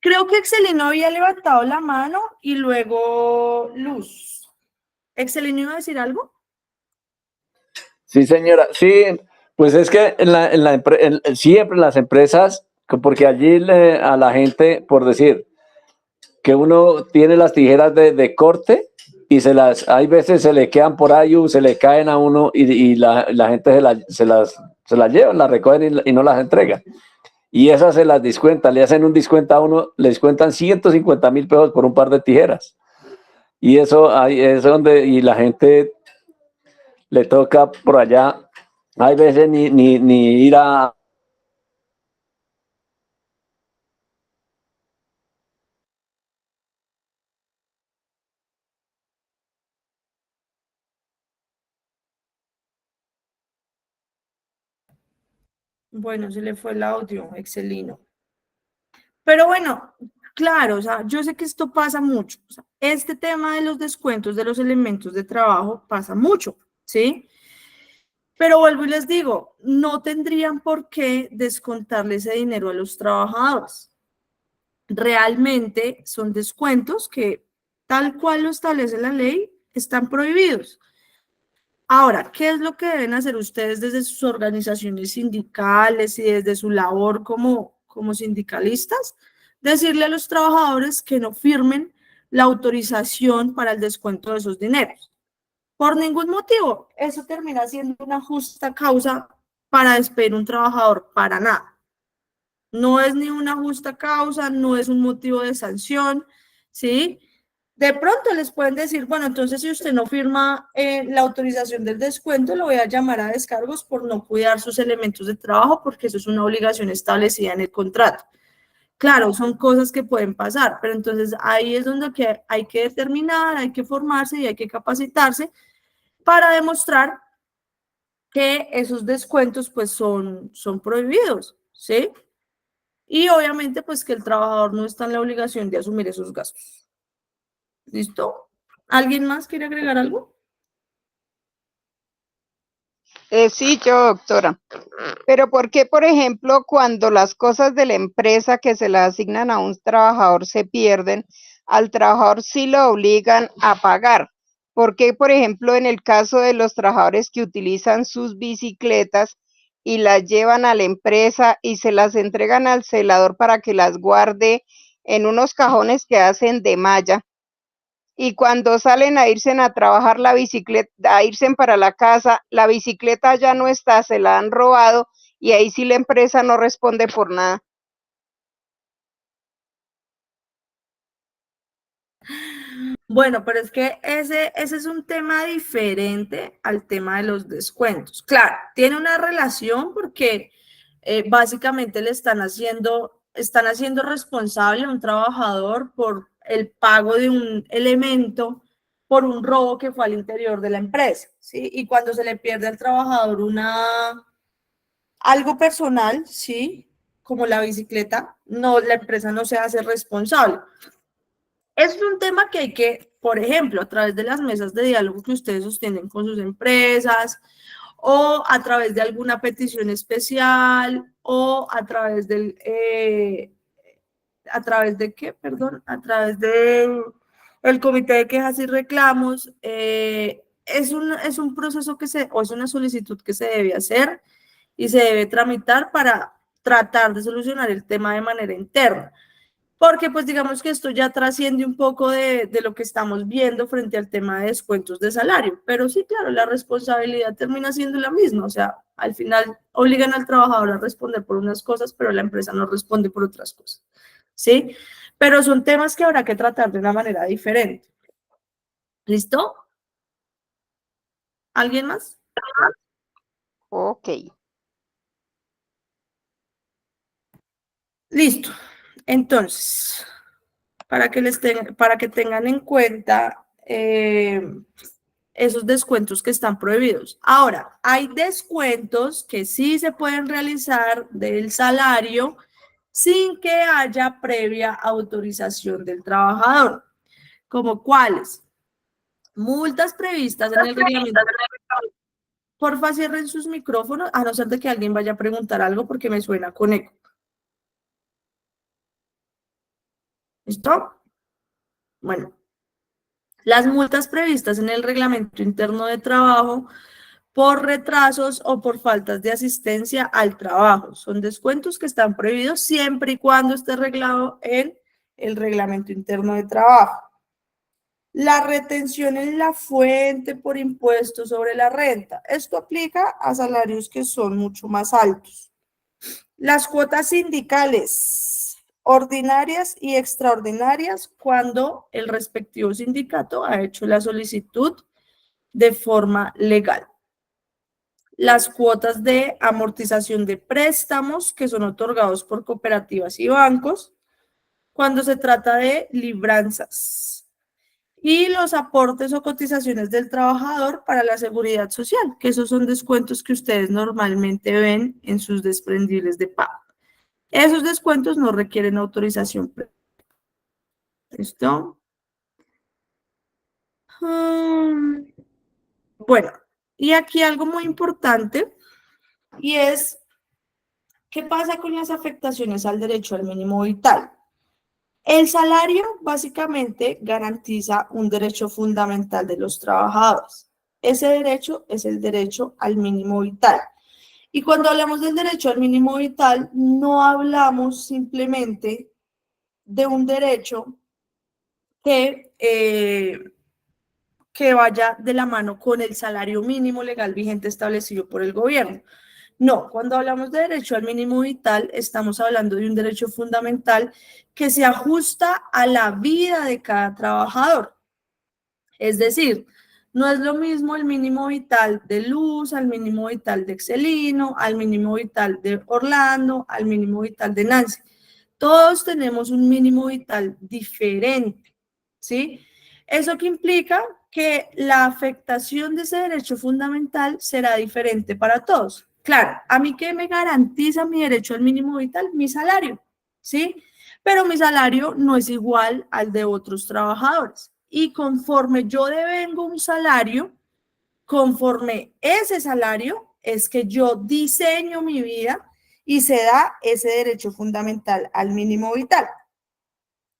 Creo que Excelino había levantado la mano y luego Luz. ¿Excelino iba a decir algo? Sí, señora. Sí, pues es que siempre las empresas, porque allí a la gente, por decir, que uno tiene las tijeras de corte y hay veces se le quedan por ahí, se le caen a uno y la gente se las lleva, las recogen y no las entrega. Y esas se las descuentan, le hacen un descuento a uno, le descuentan 150.000 pesos por un par de tijeras. Y eso ahí es donde, y la gente le toca por allá, hay veces ni ir a... Bueno, se le fue el audio, Excelino. Pero bueno, claro, o sea, yo sé que esto pasa mucho. O sea, este tema de los descuentos de los elementos de trabajo pasa mucho, ¿sí? Pero vuelvo y les digo, no tendrían por qué descontarle ese dinero a los trabajadores. Realmente son descuentos que, tal cual lo establece la ley, están prohibidos. Ahora, ¿qué es lo que deben hacer ustedes desde sus organizaciones sindicales y desde su labor como sindicalistas? Decirle a los trabajadores que no firmen la autorización para el descuento de esos dineros. Por ningún motivo, eso termina siendo una justa causa para despedir a un trabajador, para nada. No es ni una justa causa, no es un motivo de sanción, ¿sí? De pronto les pueden decir, bueno, entonces si usted no firma la autorización del descuento, lo voy a llamar a descargos por no cuidar sus elementos de trabajo, porque eso es una obligación establecida en el contrato. Claro, son cosas que pueden pasar, pero entonces ahí es donde hay que determinar, hay que formarse y hay que capacitarse para demostrar que esos descuentos pues son prohibidos, ¿sí? Y obviamente pues que el trabajador no está en la obligación de asumir esos gastos. ¿Listo? ¿Alguien más quiere agregar algo? Sí, yo, doctora. Pero ¿por qué, por ejemplo, cuando las cosas de la empresa que se le asignan a un trabajador se pierden, al trabajador sí lo obligan a pagar? ¿Por qué, por ejemplo, en el caso de los trabajadores que utilizan sus bicicletas y las llevan a la empresa y se las entregan al celador para que las guarde en unos cajones que hacen de malla? Y cuando salen a irse a trabajar la bicicleta, a irse para la casa, la bicicleta ya no está, se la han robado y ahí sí la empresa no responde por nada. Bueno, pero es que ese es un tema diferente al tema de los descuentos. Claro, tiene una relación porque básicamente están haciendo responsable a un trabajador por el pago de un elemento por un robo que fue al interior de la empresa, ¿sí? Y cuando se le pierde al trabajador algo personal, ¿sí? Como la bicicleta, no, la empresa no se hace responsable. Es un tema que hay que, por ejemplo, a través de las mesas de diálogo que ustedes sostienen con sus empresas, o a través de alguna petición especial, o a través ¿a través de qué? Perdón, a través del el comité de quejas y reclamos. Es un proceso o es una solicitud que se debe hacer y se debe tramitar para tratar de solucionar el tema de manera interna. Porque pues digamos que esto ya trasciende un poco de lo que estamos viendo frente al tema de descuentos de salario, pero sí, claro, la responsabilidad termina siendo la misma, o sea, al final obligan al trabajador a responder por unas cosas, pero la empresa no responde por otras cosas, ¿sí? Pero son temas que habrá que tratar de una manera diferente. ¿Listo? ¿Alguien más? Ok. Listo. Entonces, para que tengan en cuenta esos descuentos que están prohibidos. Ahora, hay descuentos que sí se pueden realizar del salario sin que haya previa autorización del trabajador. ¿Como cuáles? Multas previstas en el reglamento. Porfa, cierren sus micrófonos, a no ser de que alguien vaya a preguntar algo porque me suena con eco. ¿Listo? Bueno, las multas previstas en el reglamento interno de trabajo por retrasos o por faltas de asistencia al trabajo. Son descuentos que están prohibidos siempre y cuando esté reglado en el reglamento interno de trabajo. La retención en la fuente por impuestos sobre la renta. Esto aplica a salarios que son mucho más altos. Las cuotas sindicales ordinarias y extraordinarias cuando el respectivo sindicato ha hecho la solicitud de forma legal. Las cuotas de amortización de préstamos que son otorgados por cooperativas y bancos cuando se trata de libranzas. Y los aportes o cotizaciones del trabajador para la seguridad social, que esos son descuentos que ustedes normalmente ven en sus desprendibles de pago. Esos descuentos no requieren autorización previa. ¿Listo? Bueno, y aquí algo muy importante, y es, ¿qué pasa con las afectaciones al derecho al mínimo vital? El salario básicamente garantiza un derecho fundamental de los trabajadores. Ese derecho es el derecho al mínimo vital. Y cuando hablamos del derecho al mínimo vital, no hablamos simplemente de un derecho que vaya de la mano con el salario mínimo legal vigente establecido por el gobierno. No, cuando hablamos de derecho al mínimo vital, estamos hablando de un derecho fundamental que se ajusta a la vida de cada trabajador. Es decir, no es lo mismo el mínimo vital de Luz, al mínimo vital de Excelino, al mínimo vital de Orlando, al mínimo vital de Nancy. Todos tenemos un mínimo vital diferente, ¿sí? ¿Eso qué implica? Que la afectación de ese derecho fundamental será diferente para todos. Claro, a mí ¿qué me garantiza mi derecho al mínimo vital? Mi salario, ¿sí? Pero mi salario no es igual al de otros trabajadores. Y conforme yo devengo un salario, conforme ese salario es que yo diseño mi vida y se da ese derecho fundamental al mínimo vital.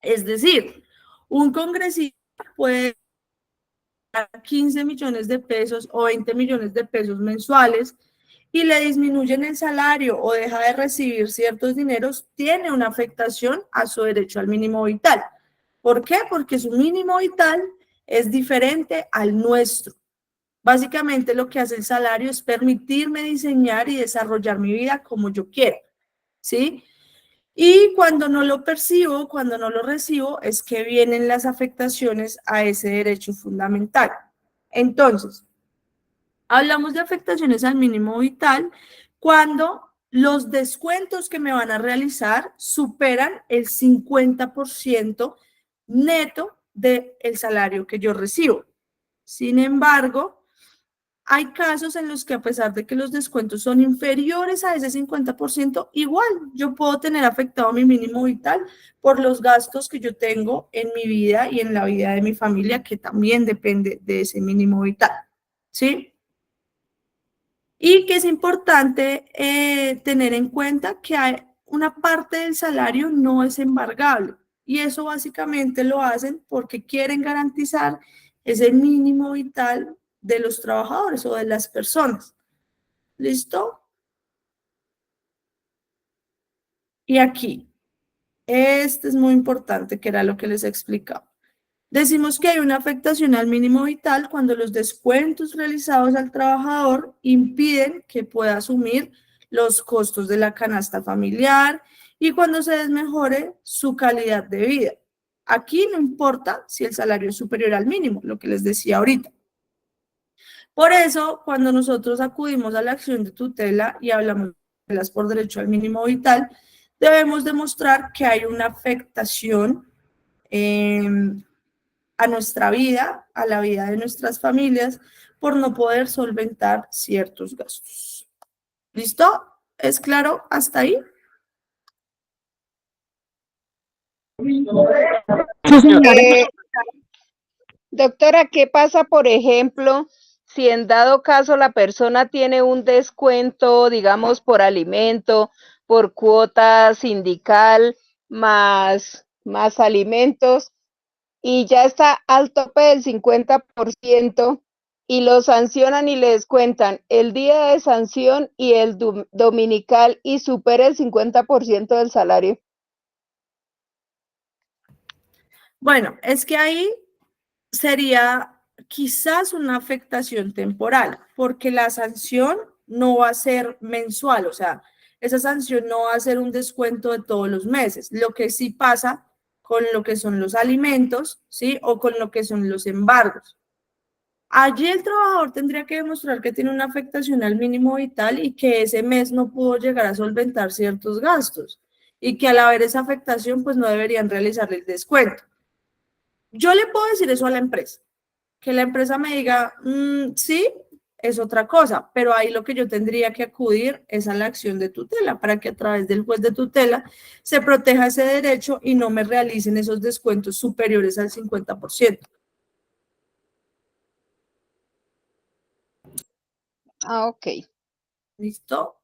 Es decir, un congresista puede dar 15 millones de pesos o 20 millones de pesos mensuales y le disminuyen el salario o deja de recibir ciertos dineros, tiene una afectación a su derecho al mínimo vital. ¿Por qué? Porque su mínimo vital es diferente al nuestro. Básicamente lo que hace el salario es permitirme diseñar y desarrollar mi vida como yo quiera, ¿sí? Y cuando no lo percibo, cuando no lo recibo, es que vienen las afectaciones a ese derecho fundamental. Entonces, hablamos de afectaciones al mínimo vital cuando los descuentos que me van a realizar superan el 50% neto del salario que yo recibo. Sin embargo, hay casos en los que a pesar de que los descuentos son inferiores a ese 50%, igual yo puedo tener afectado mi mínimo vital por los gastos que yo tengo en mi vida y en la vida de mi familia, que también depende de ese mínimo vital, ¿sí? Y que es importante tener en cuenta que hay una parte del salario no es embargable y eso básicamente lo hacen porque quieren garantizar ese mínimo vital de los trabajadores o de las personas. ¿Listo? Y aquí, Este es muy importante, que era lo que les explicaba. Decimos que hay una afectación al mínimo vital cuando los descuentos realizados al trabajador impiden que pueda asumir los costos de la canasta familiar y cuando se desmejore su calidad de vida. Aquí no importa si el salario es superior al mínimo, lo que les decía ahorita. Por eso, cuando nosotros acudimos a la acción de tutela y hablamos de las por derecho al mínimo vital, debemos demostrar que hay una afectación a nuestra vida, a la vida de nuestras familias, por no poder solventar ciertos gastos. ¿Listo? ¿Es claro hasta ahí? Doctora, ¿qué pasa, por ejemplo, si en dado caso la persona tiene un descuento, digamos, por alimento, por cuota sindical, más alimentos, y ya está al tope del 50% y lo sancionan y le descuentan el día de sanción y el dominical y supera el 50% del salario? Bueno, es que ahí sería quizás una afectación temporal, porque la sanción no va a ser mensual, o sea, esa sanción no va a ser un descuento de todos los meses. Lo que sí pasa con lo que son los alimentos, ¿sí? O con lo que son los embargos. Allí el trabajador tendría que demostrar que tiene una afectación al mínimo vital y que ese mes no pudo llegar a solventar ciertos gastos y que al haber esa afectación, pues no deberían realizarle el descuento. Yo le puedo decir eso a la empresa, que la empresa me diga, sí, es otra cosa, pero ahí lo que yo tendría que acudir es a la acción de tutela para que a través del juez de tutela se proteja ese derecho y no me realicen esos descuentos superiores al 50%. Ah, ok. ¿Listo?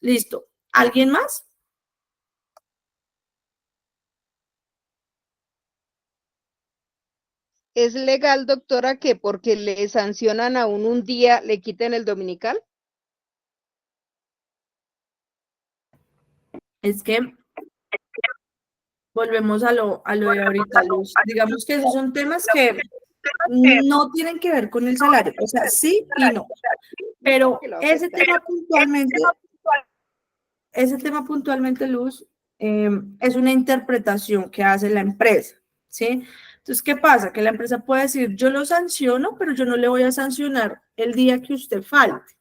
Listo. ¿Alguien más? ¿Es legal, doctora, que porque le sancionan a uno un día le quiten el dominical? Es que volvemos a lo de ahorita, Luz. Digamos que esos son temas que no tienen que ver con el salario, o sea, sí y no. Pero ese tema puntualmente, Luz, es una interpretación que hace la empresa, ¿sí? Entonces, ¿qué pasa? Que la empresa puede decir, yo lo sanciono, pero yo no le voy a sancionar el día que usted falte,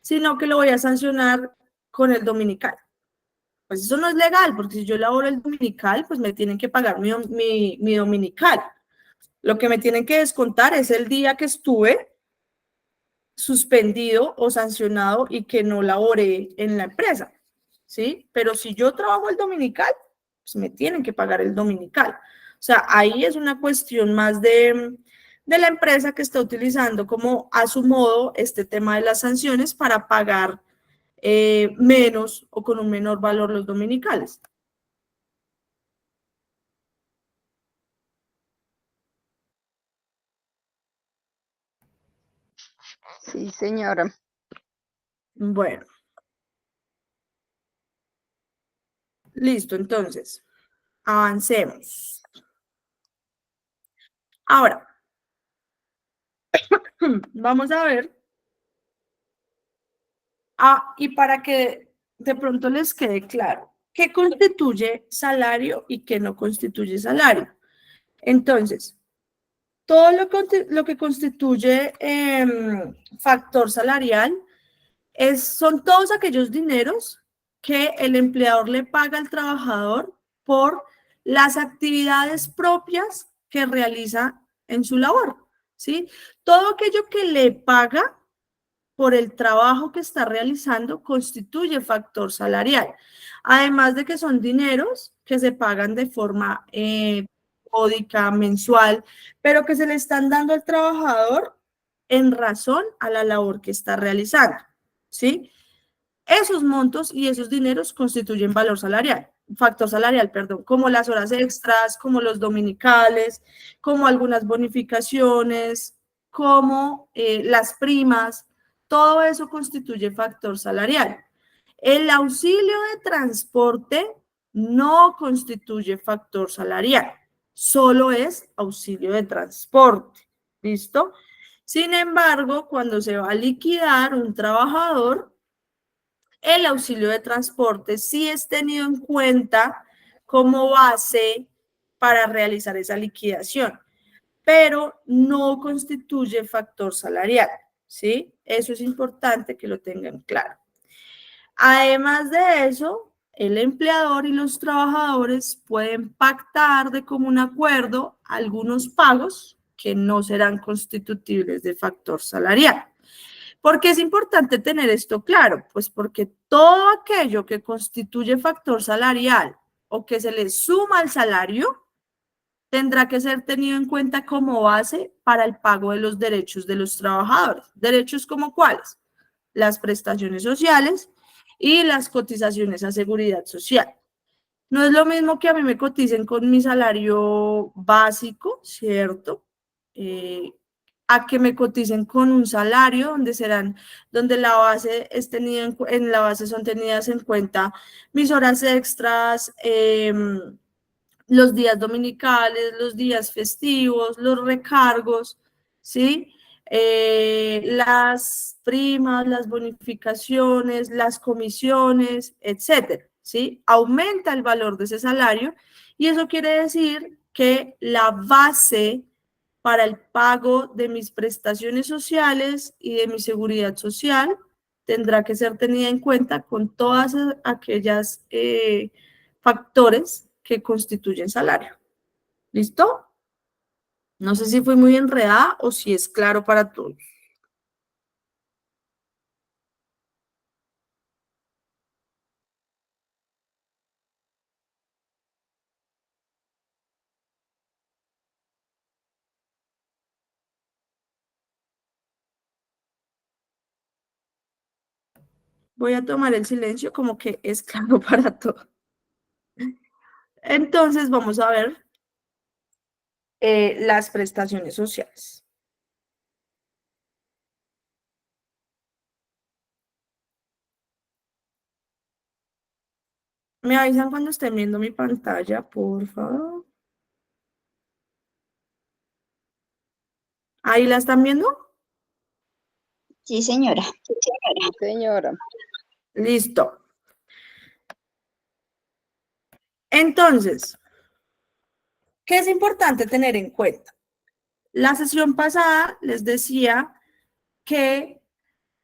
sino que lo voy a sancionar con el dominical. Pues eso no es legal, porque si yo laboro el dominical, pues me tienen que pagar mi dominical. Lo que me tienen que descontar es el día que estuve suspendido o sancionado y que no laboré en la empresa, ¿sí? Pero si yo trabajo el dominical, pues me tienen que pagar el dominical. O sea, ahí es una cuestión más de la empresa que está utilizando como a su modo este tema de las sanciones para pagar menos o con un menor valor los dominicales. Sí, señora. Bueno. Listo, entonces, avancemos. Ahora, vamos a ver, y para que de pronto les quede claro, ¿qué constituye salario y qué no constituye salario? Entonces, todo lo que constituye factor salarial son todos aquellos dineros que el empleador le paga al trabajador por las actividades propias que realiza en su labor, ¿sí? Todo aquello que le paga por el trabajo que está realizando constituye factor salarial. Además de que son dineros que se pagan de forma periódica, mensual, pero que se le están dando al trabajador en razón a la labor que está realizando, ¿sí? Esos montos y esos dineros constituyen valor salarial, factor salarial, perdón, como las horas extras, como los dominicales, como algunas bonificaciones, como las primas, todo eso constituye factor salarial. El auxilio de transporte no constituye factor salarial, solo es auxilio de transporte. ¿Listo? Sin embargo, cuando se va a liquidar un trabajador, el auxilio de transporte sí es tenido en cuenta como base para realizar esa liquidación, pero no constituye factor salarial, ¿sí? Eso es importante que lo tengan claro. Además de eso, el empleador y los trabajadores pueden pactar de común acuerdo algunos pagos que no serán constitutibles de factor salarial. ¿Por qué es importante tener esto claro? Pues porque todo aquello que constituye factor salarial o que se le suma al salario tendrá que ser tenido en cuenta como base para el pago de los derechos de los trabajadores. ¿Derechos como cuáles? Las prestaciones sociales y las cotizaciones a seguridad social. No es lo mismo que a mí me coticen con mi salario básico, ¿cierto? A que me coticen con un salario donde la base es tenida en la base son tenidas en cuenta mis horas extras, los días dominicales, los días festivos, los recargos, ¿sí? Las primas, las bonificaciones, las comisiones, etcétera, ¿sí? Aumenta el valor de ese salario y eso quiere decir que la base para el pago de mis prestaciones sociales y de mi seguridad social tendrá que ser tenida en cuenta con todas aquellas factores que constituyen salario. ¿Listo? No sé si fue muy enredada o si es claro para todos. Voy a tomar el silencio como que es claro para todos. Entonces vamos a ver las prestaciones sociales. Me avisan cuando estén viendo mi pantalla, por favor. ¿Ahí la están viendo? Sí, señora. Sí, señora. Listo. Entonces, ¿qué es importante tener en cuenta? La sesión pasada les decía que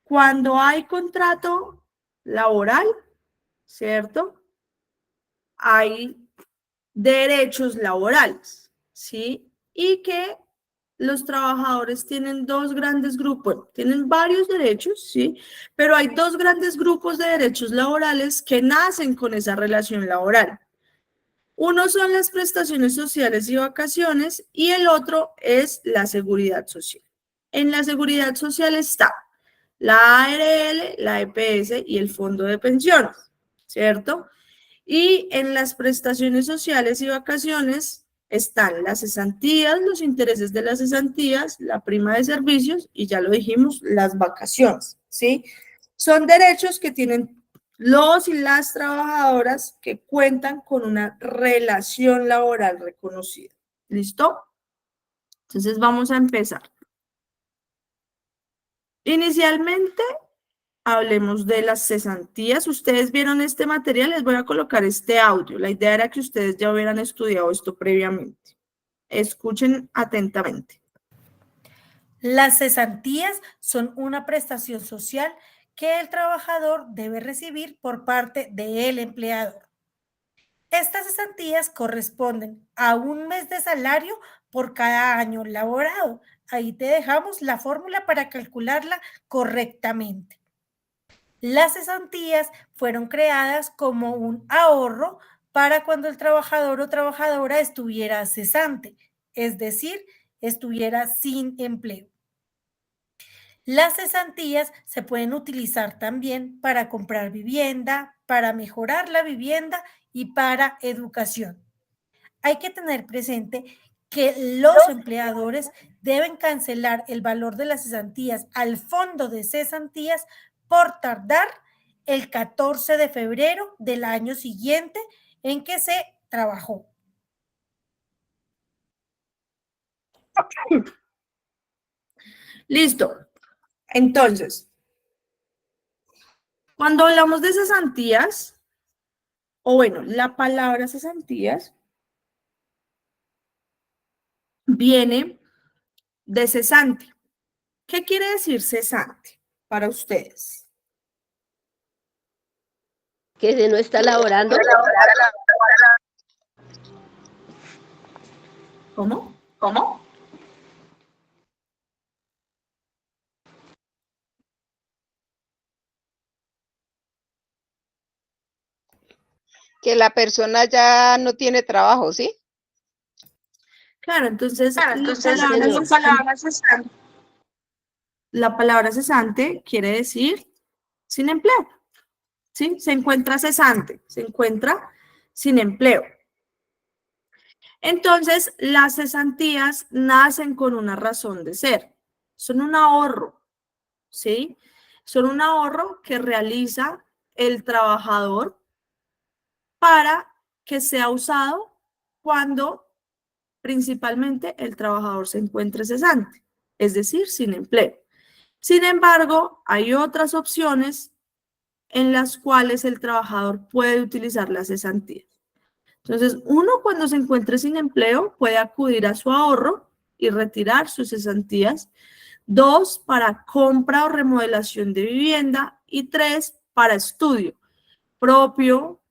cuando hay contrato laboral, ¿cierto? Hay derechos laborales, ¿sí? Y que los trabajadores tienen dos grandes grupos, tienen varios derechos, ¿sí? Pero hay dos grandes grupos de derechos laborales que nacen con esa relación laboral. Uno son las prestaciones sociales y vacaciones y el otro es la seguridad social. En la seguridad social está la ARL, la EPS y el fondo de pensiones, ¿cierto? Y en las prestaciones sociales y vacaciones están las cesantías, los intereses de las cesantías, la prima de servicios y ya lo dijimos, las vacaciones, ¿sí? Son derechos que tienen los y las trabajadoras que cuentan con una relación laboral reconocida. ¿Listo? Entonces vamos a empezar. Inicialmente, hablemos de las cesantías. Ustedes vieron este material, les voy a colocar este audio. La idea era que ustedes ya hubieran estudiado esto previamente. Escuchen atentamente. Las cesantías son una prestación social que el trabajador debe recibir por parte del empleador. Estas cesantías corresponden a un mes de salario por cada año laborado. Ahí te dejamos la fórmula para calcularla correctamente. Las cesantías fueron creadas como un ahorro para cuando el trabajador o trabajadora estuviera cesante, es decir, estuviera sin empleo. Las cesantías se pueden utilizar también para comprar vivienda, para mejorar la vivienda y para educación. Hay que tener presente que los empleadores deben cancelar el valor de las cesantías al fondo de cesantías por tardar el 14 de febrero del año siguiente en que se trabajó. Listo. Entonces, cuando hablamos de cesantías, o bueno, la palabra cesantías viene de cesante. ¿Qué quiere decir cesante para ustedes? Que se no está laborando. ¿Cómo? Que la persona ya no tiene trabajo, ¿sí? Claro, entonces Señor. la palabra cesante quiere decir sin empleo, ¿sí? Se encuentra cesante, se encuentra sin empleo. Entonces, las cesantías nacen con una razón de ser. Son un ahorro, ¿sí? Son un ahorro que realiza el trabajador para que sea usado cuando principalmente el trabajador se encuentre cesante, es decir, sin empleo. Sin embargo, hay otras opciones en las cuales el trabajador puede utilizar las cesantías. Entonces, uno cuando se encuentre sin empleo puede acudir a su ahorro y retirar sus cesantías. 2, para compra o remodelación de vivienda. Y 3, para estudio propio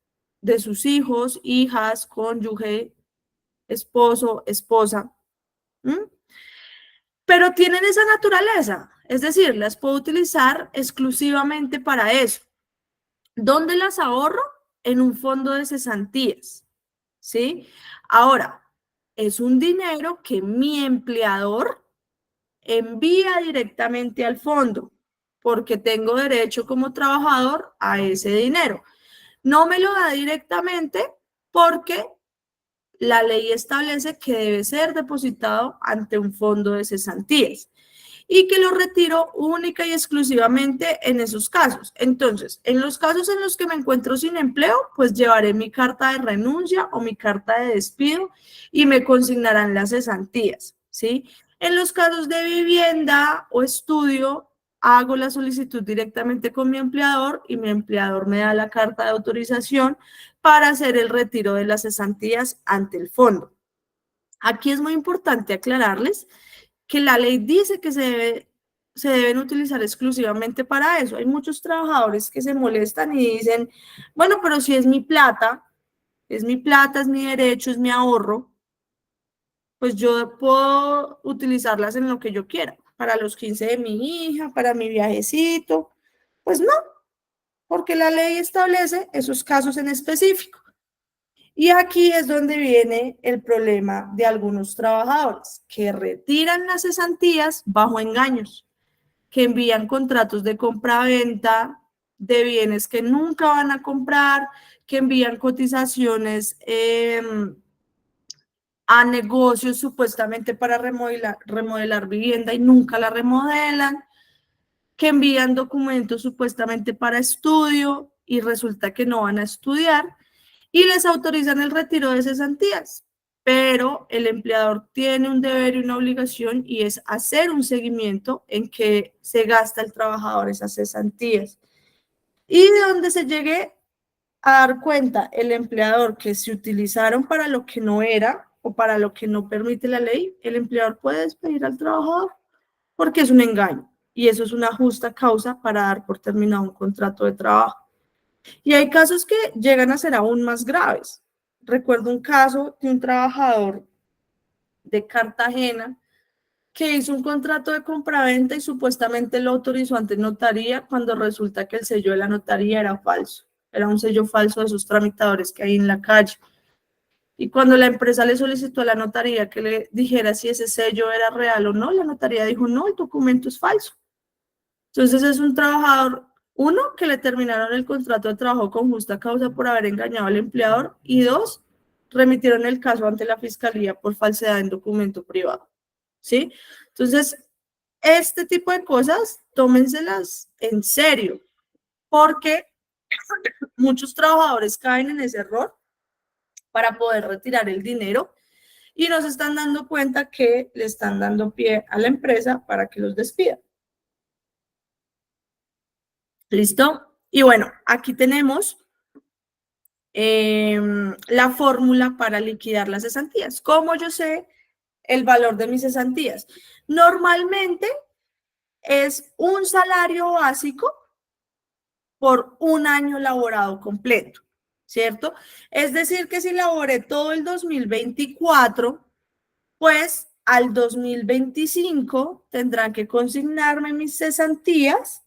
de sus hijos, hijas, cónyuge, esposo, esposa. Pero tienen esa naturaleza, es decir, las puedo utilizar exclusivamente para eso. ¿Dónde las ahorro? En un fondo de cesantías, ¿sí? Ahora, es un dinero que mi empleador envía directamente al fondo, porque tengo derecho como trabajador a ese dinero. No me lo da directamente porque la ley establece que debe ser depositado ante un fondo de cesantías y que lo retiro única y exclusivamente en esos casos. Entonces, en los casos en los que me encuentro sin empleo, pues llevaré mi carta de renuncia o mi carta de despido y me consignarán las cesantías, ¿sí? En los casos de vivienda o estudio, hago la solicitud directamente con mi empleador y mi empleador me da la carta de autorización para hacer el retiro de las cesantías ante el fondo. Aquí es muy importante aclararles que la ley dice que se deben utilizar exclusivamente para eso. Hay muchos trabajadores que se molestan y dicen, bueno, pero si es mi plata, es mi derecho, es mi ahorro, pues yo puedo utilizarlas en lo que yo quiera, para los 15 de mi hija, para mi viajecito. Pues no, porque la ley establece esos casos en específico. Y aquí es donde viene el problema de algunos trabajadores que retiran las cesantías bajo engaños, que envían contratos de compra-venta de bienes que nunca van a comprar, que envían cotizaciones a negocios supuestamente para remodelar vivienda y nunca la remodelan, que envían documentos supuestamente para estudio y resulta que no van a estudiar y les autorizan el retiro de cesantías. Pero el empleador tiene un deber y una obligación y es hacer un seguimiento en que se gasta el trabajador esas cesantías. Y de donde se llegue a dar cuenta el empleador que se utilizaron para lo que no era o para lo que no permite la ley, el empleador puede despedir al trabajador porque es un engaño y eso es una justa causa para dar por terminado un contrato de trabajo. Y hay casos que llegan a ser aún más graves. Recuerdo un caso de un trabajador de Cartagena que hizo un contrato de compraventa y supuestamente lo autorizó ante notaría cuando resulta que el sello de la notaría era falso. Era un sello falso de esos tramitadores que hay en la calle. Y cuando la empresa le solicitó a la notaría que le dijera si ese sello era real o no, la notaría dijo, no, el documento es falso. Entonces es un trabajador, uno, que le terminaron el contrato de trabajo con justa causa por haber engañado al empleador y 2, remitieron el caso ante la fiscalía por falsedad en documento privado. ¿Sí? Entonces, este tipo de cosas, tómenselas en serio, porque muchos trabajadores caen en ese error para poder retirar el dinero y no se están dando cuenta que le están dando pie a la empresa para que los despida. ¿Listo? Y bueno, aquí tenemos la fórmula para liquidar las cesantías. ¿Cómo yo sé el valor de mis cesantías? Normalmente es un salario básico por un año laborado completo, ¿cierto? Es decir, que si laboré todo el 2024, pues al 2025 tendrán que consignarme mis cesantías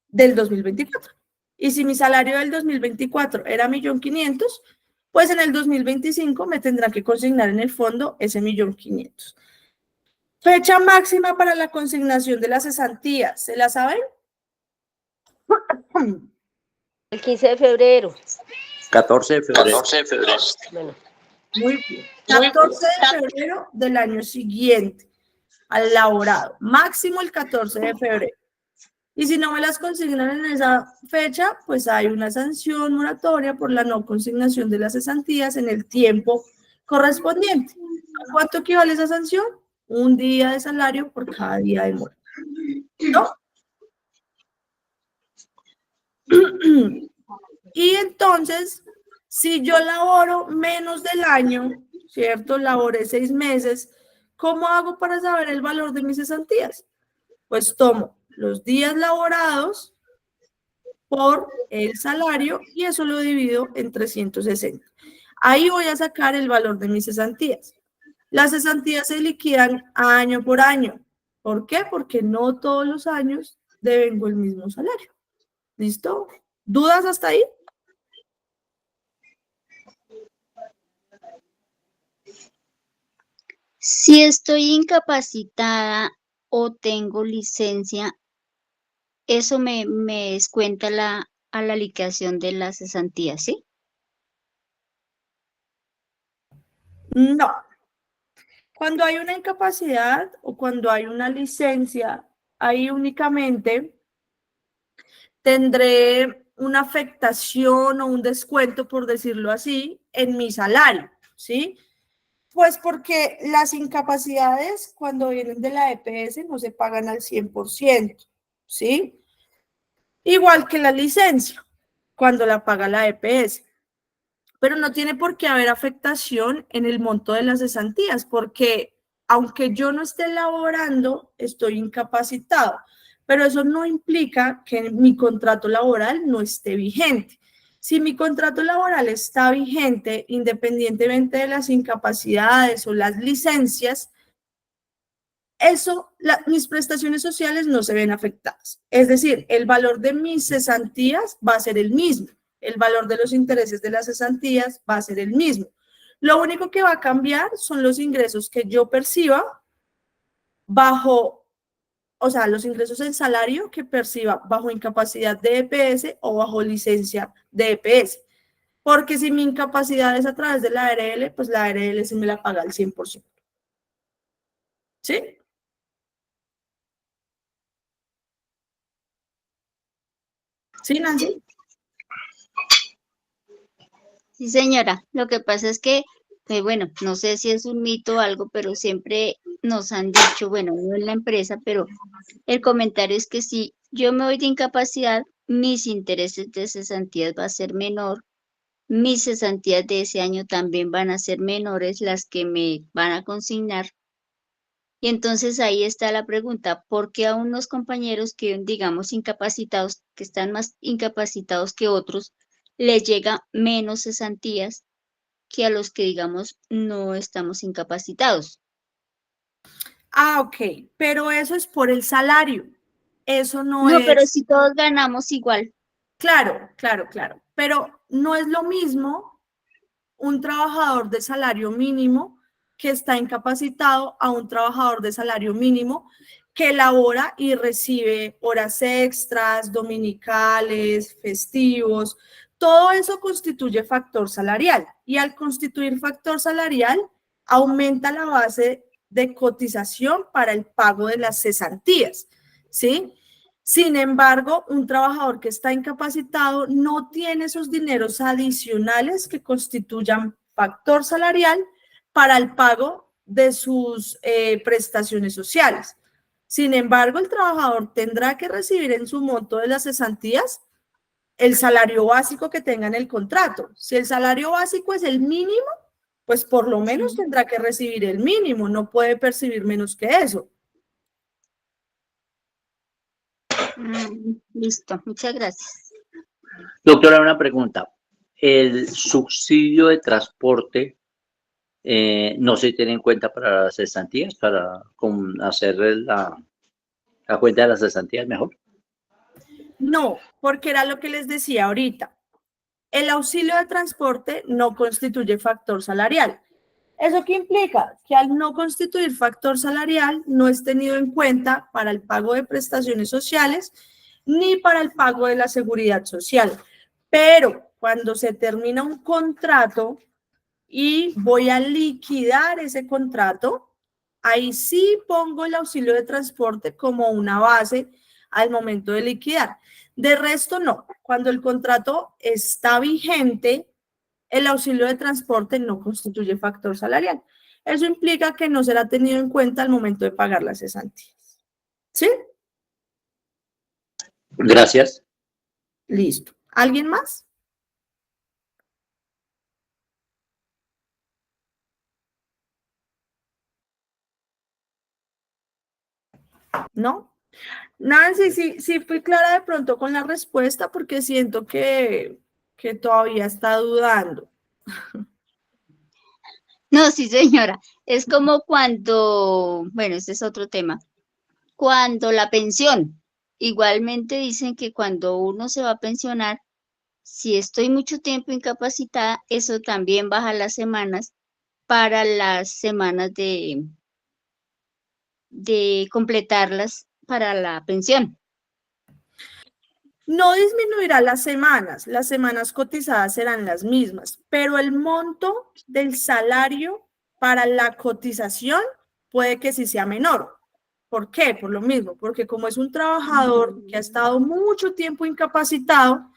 del 2024. Y si mi salario del 2024 era 1.500.000, pues en el 2025 me tendrán que consignar en el fondo ese 1.500.000. Fecha máxima para la consignación de las cesantías, ¿se la saben? El 15 de febrero. 14 de febrero. Bueno. Muy bien. 14 de febrero del año siguiente al laborado. Máximo el 14 de febrero. Y si no me las consignan en esa fecha, pues hay una sanción moratoria por la no consignación de las cesantías en el tiempo correspondiente. ¿A cuánto equivale esa sanción? Un día de salario por cada día de mora. ¿No? Y entonces, si yo laboro menos del año, ¿cierto? Laboré 6 meses, ¿cómo hago para saber el valor de mis cesantías? Pues tomo los días laborados por el salario y eso lo divido en 360. Ahí voy a sacar el valor de mis cesantías. Las cesantías se liquidan año por año. ¿Por qué? Porque no todos los años devengo el mismo salario. ¿Listo? ¿Dudas hasta ahí? Si estoy incapacitada o tengo licencia, eso me descuenta a la liquidación de las cesantías, ¿sí? No. Cuando hay una incapacidad o cuando hay una licencia, ahí únicamente tendré una afectación o un descuento, por decirlo así, en mi salario, ¿sí? Pues porque las incapacidades cuando vienen de la EPS no se pagan al 100%, ¿sí? Igual que la licencia, cuando la paga la EPS. Pero no tiene por qué haber afectación en el monto de las cesantías, porque aunque yo no esté laborando, estoy incapacitado, pero eso no implica que mi contrato laboral no esté vigente. Si mi contrato laboral está vigente, independientemente de las incapacidades o las licencias, mis prestaciones sociales no se ven afectadas. Es decir, el valor de mis cesantías va a ser el mismo. El valor de los intereses de las cesantías va a ser el mismo. Lo único que va a cambiar son los ingresos que yo perciba los ingresos en salario que perciba bajo incapacidad de EPS o bajo licencia de EPS. Porque si mi incapacidad es a través de la ARL, pues la ARL se me la paga al 100%. ¿Sí? ¿Sí, Nancy? Sí, señora. Lo que pasa es que, bueno, no sé si es un mito o algo, pero siempre nos han dicho, bueno, no en la empresa, pero el comentario es que si yo me voy de incapacidad, mis intereses de cesantías va a ser menor, mis cesantías de ese año también van a ser menores, las que me van a consignar. Y entonces ahí está la pregunta, ¿por qué a unos compañeros que, digamos, incapacitados, que están más incapacitados que otros, les llega menos cesantías que a los que, digamos, no estamos incapacitados? Ah, ok, pero eso es por el salario. Eso no No, pero es... si todos ganamos igual. Claro, claro, claro. Pero no es lo mismo un trabajador de salario mínimo que está incapacitado a un trabajador de salario mínimo que labora y recibe horas extras, dominicales, festivos. Todo eso constituye factor salarial y al constituir factor salarial aumenta la base de cotización para el pago de las cesantías, ¿sí? Sin embargo, un trabajador que está incapacitado no tiene esos dineros adicionales que constituyan factor salarial para el pago de sus prestaciones sociales. Sin embargo, el trabajador tendrá que recibir en su monto de las cesantías el salario básico que tenga en el contrato. Si el salario básico es el mínimo, pues por lo menos tendrá que recibir el mínimo, no puede percibir menos que eso. Listo, muchas gracias. Doctora, una pregunta. ¿El subsidio de transporte no se tiene en cuenta para las cesantías, para hacer la cuenta de las cesantías mejor? No, porque era lo que les decía ahorita. El auxilio de transporte no constituye factor salarial. ¿Eso qué implica? Que al no constituir factor salarial no es tenido en cuenta para el pago de prestaciones sociales ni para el pago de la seguridad social. Pero cuando se termina un contrato y voy a liquidar ese contrato, ahí sí pongo el auxilio de transporte como una base al momento de liquidar. De resto, no. Cuando el contrato está vigente, el auxilio de transporte no constituye factor salarial. Eso implica que no será tenido en cuenta al momento de pagar las cesantías. ¿Sí? Gracias. Listo. ¿Alguien más? ¿No? Nancy, sí fui clara de pronto con la respuesta porque siento que todavía está dudando. No, sí, señora. Es como cuando, bueno, ese es otro tema. Cuando la pensión, igualmente dicen que cuando uno se va a pensionar, si estoy mucho tiempo incapacitada, eso también baja las semanas para las semanas de completarlas para la pensión. No disminuirá las semanas cotizadas serán las mismas, pero el monto del salario para la cotización puede que sí sea menor. ¿Por qué? Por lo mismo, porque como es un trabajador que ha estado mucho tiempo incapacitado,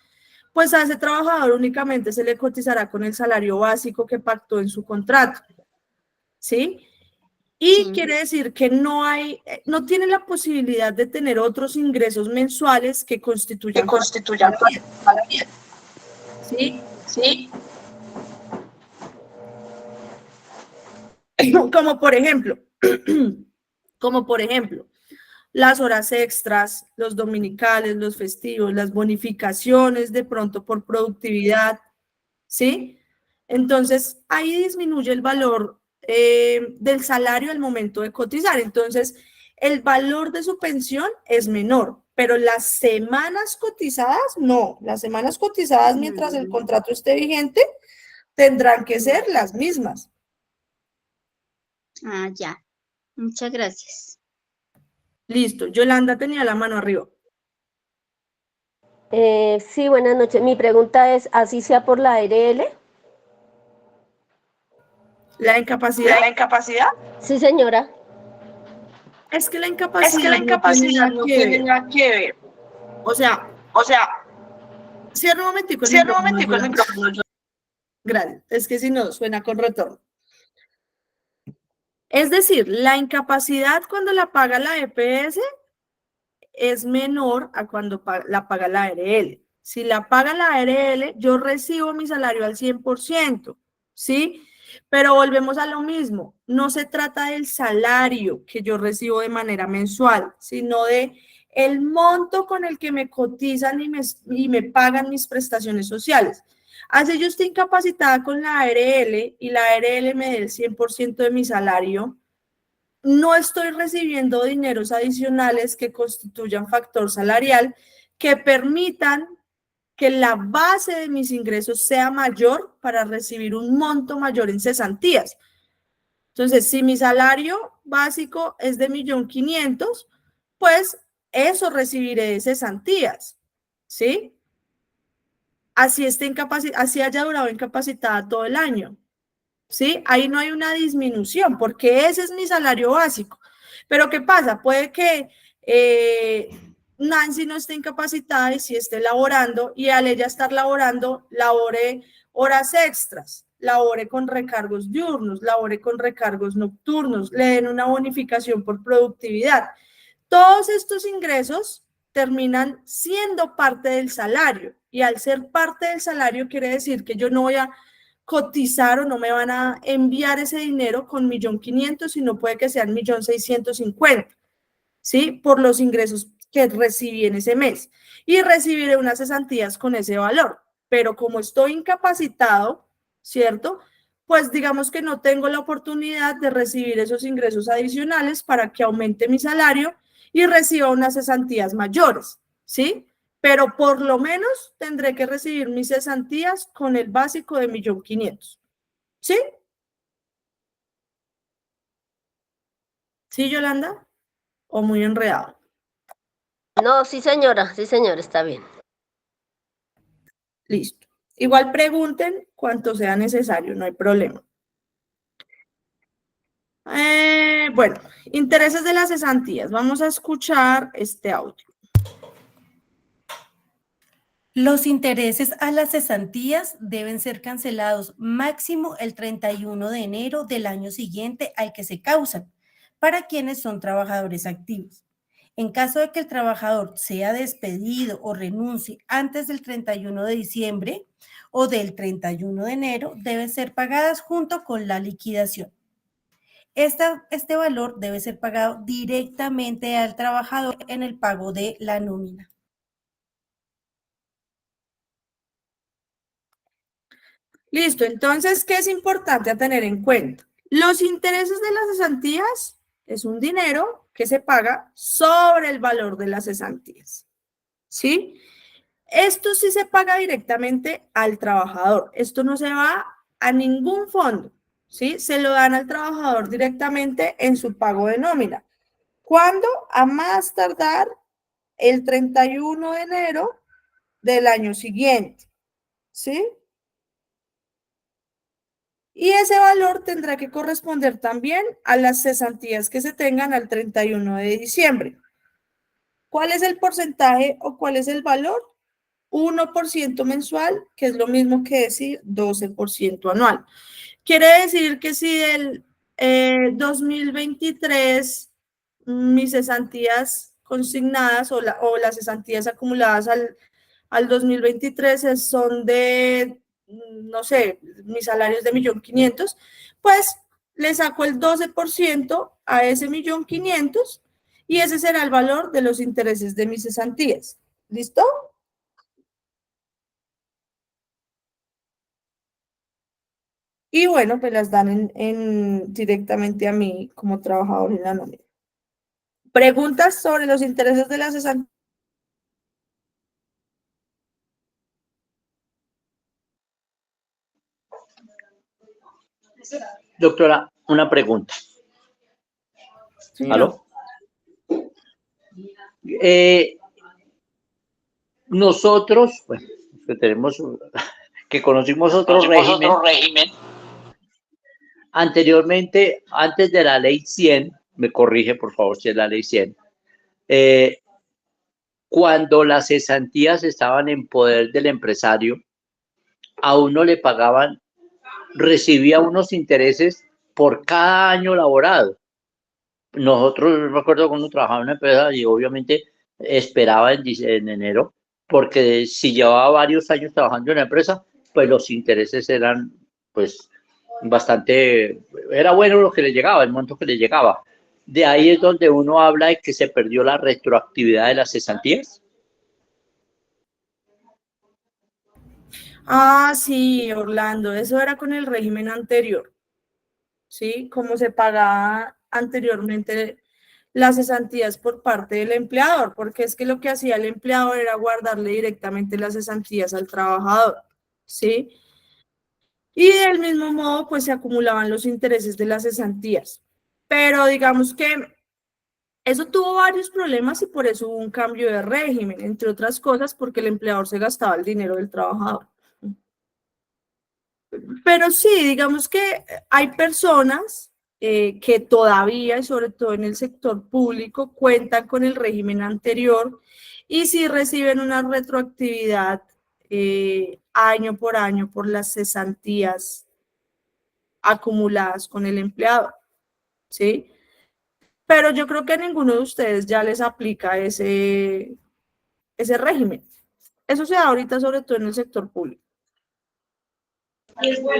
pues a ese trabajador únicamente se le cotizará con el salario básico que pactó en su contrato, ¿sí? Y quiere decir que no tiene la posibilidad de tener otros ingresos mensuales que constituyan salarial. ¿Sí? Sí. Como por ejemplo, las horas extras, los dominicales, los festivos, las bonificaciones de pronto por productividad, ¿sí? Entonces, ahí disminuye el valor del salario al momento de cotizar. Entonces, el valor de su pensión es menor, pero las semanas cotizadas, no. Las semanas cotizadas mientras el contrato esté vigente tendrán que ser las mismas. Ah, ya. Muchas gracias. Listo. Yolanda tenía la mano arriba. Sí, buenas noches. Mi pregunta es, ¿así sea por la ARL? ¿La incapacidad? ¿La incapacidad? Sí, señora. Es que la incapacidad no tiene nada que ver. O sea, cierra un momentico el micrófono. Gracias. Es que si no, suena con retorno. Es decir, la incapacidad cuando la paga la EPS es menor a cuando la paga la ARL. Si la paga la ARL, yo recibo mi salario al 100%, ¿sí? Pero volvemos a lo mismo, no se trata del salario que yo recibo de manera mensual, sino de el monto con el que me cotizan y me pagan mis prestaciones sociales. Así yo estoy incapacitada con la ARL y la ARL me dé el 100% de mi salario, no estoy recibiendo dineros adicionales que constituyan factor salarial que permitan que la base de mis ingresos sea mayor para recibir un monto mayor en cesantías. Entonces, si mi salario básico es de 1.500.000, pues eso recibiré de cesantías, ¿sí? Así haya durado incapacitada todo el año, ¿sí? Ahí no hay una disminución, porque ese es mi salario básico. Pero ¿qué pasa? Puede que Nancy no esté incapacitada y sí esté laborando, y al ella estar laborando, labore horas extras, labore con recargos diurnos, labore con recargos nocturnos, le den una bonificación por productividad. Todos estos ingresos terminan siendo parte del salario, y al ser parte del salario quiere decir que yo no voy a cotizar o no me van a enviar ese dinero con 1.500.000, sino puede que sean 1.650.000, ¿sí? Por los ingresos que recibí en ese mes, y recibiré unas cesantías con ese valor, pero como estoy incapacitado, ¿cierto? Pues digamos que no tengo la oportunidad de recibir esos ingresos adicionales para que aumente mi salario y reciba unas cesantías mayores, ¿sí? Pero por lo menos tendré que recibir mis cesantías con el básico de 1.500.000, ¿sí? ¿Sí, Yolanda? ¿O muy enredado? No, sí señora, está bien. Listo. Igual pregunten cuánto sea necesario, no hay problema. Bueno, intereses de las cesantías. Vamos a escuchar este audio. Los intereses a las cesantías deben ser cancelados máximo el 31 de enero del año siguiente al que se causan, para quienes son trabajadores activos. En caso de que el trabajador sea despedido o renuncie antes del 31 de diciembre o del 31 de enero, deben ser pagadas junto con la liquidación. Este valor debe ser pagado directamente al trabajador en el pago de la nómina. Listo, entonces, ¿qué es importante a tener en cuenta? Los intereses de las cesantías es un dinero que se paga sobre el valor de las cesantías, ¿sí? Esto sí se paga directamente al trabajador. Esto no se va a ningún fondo, ¿sí? Se lo dan al trabajador directamente en su pago de nómina. ¿Cuándo? A más tardar el 31 de enero del año siguiente, ¿sí? Y ese valor tendrá que corresponder también a las cesantías que se tengan al 31 de diciembre. ¿Cuál es el porcentaje o cuál es el valor? 1% mensual, que es lo mismo que decir 12% anual. Quiere decir que si del 2023 mis cesantías consignadas o las cesantías acumuladas al 2023 son de, no sé, mis salarios de 1.500.000, pues le saco el 12% a ese 1.500.000 y ese será el valor de los intereses de mis cesantías. ¿Listo? Y bueno, pues las dan directamente a mí como trabajador en la nómina. Preguntas sobre los intereses de las cesantías. Doctora, una pregunta. Sí, ¿Aló? Nosotros, bueno, que conocimos otro régimen, anteriormente, antes de la ley 100, me corrige por favor si es la ley 100, cuando las cesantías estaban en poder del empresario, a uno le pagaban, recibía unos intereses por cada año laborado. Nosotros, recuerdo cuando trabajaba en una empresa y obviamente esperaba en enero, porque si llevaba varios años trabajando en la empresa, pues los intereses eran pues bastante, era bueno lo que le llegaba, el monto que le llegaba. De ahí es donde uno habla de que se perdió la retroactividad de las cesantías. Ah, sí, Orlando, eso era con el régimen anterior, ¿sí? Como se pagaba anteriormente las cesantías por parte del empleador, porque es que lo que hacía el empleador era guardarle directamente las cesantías al trabajador, ¿sí? Y del mismo modo, pues se acumulaban los intereses de las cesantías. Pero digamos que eso tuvo varios problemas y por eso hubo un cambio de régimen, entre otras cosas, porque el empleador se gastaba el dinero del trabajador. Pero sí, digamos que hay personas que todavía, y sobre todo en el sector público, cuentan con el régimen anterior y sí reciben una retroactividad año por las cesantías acumuladas con el empleador, ¿sí? Pero yo creo que a ninguno de ustedes ya les aplica ese régimen. Eso se da ahorita sobre todo en el sector público.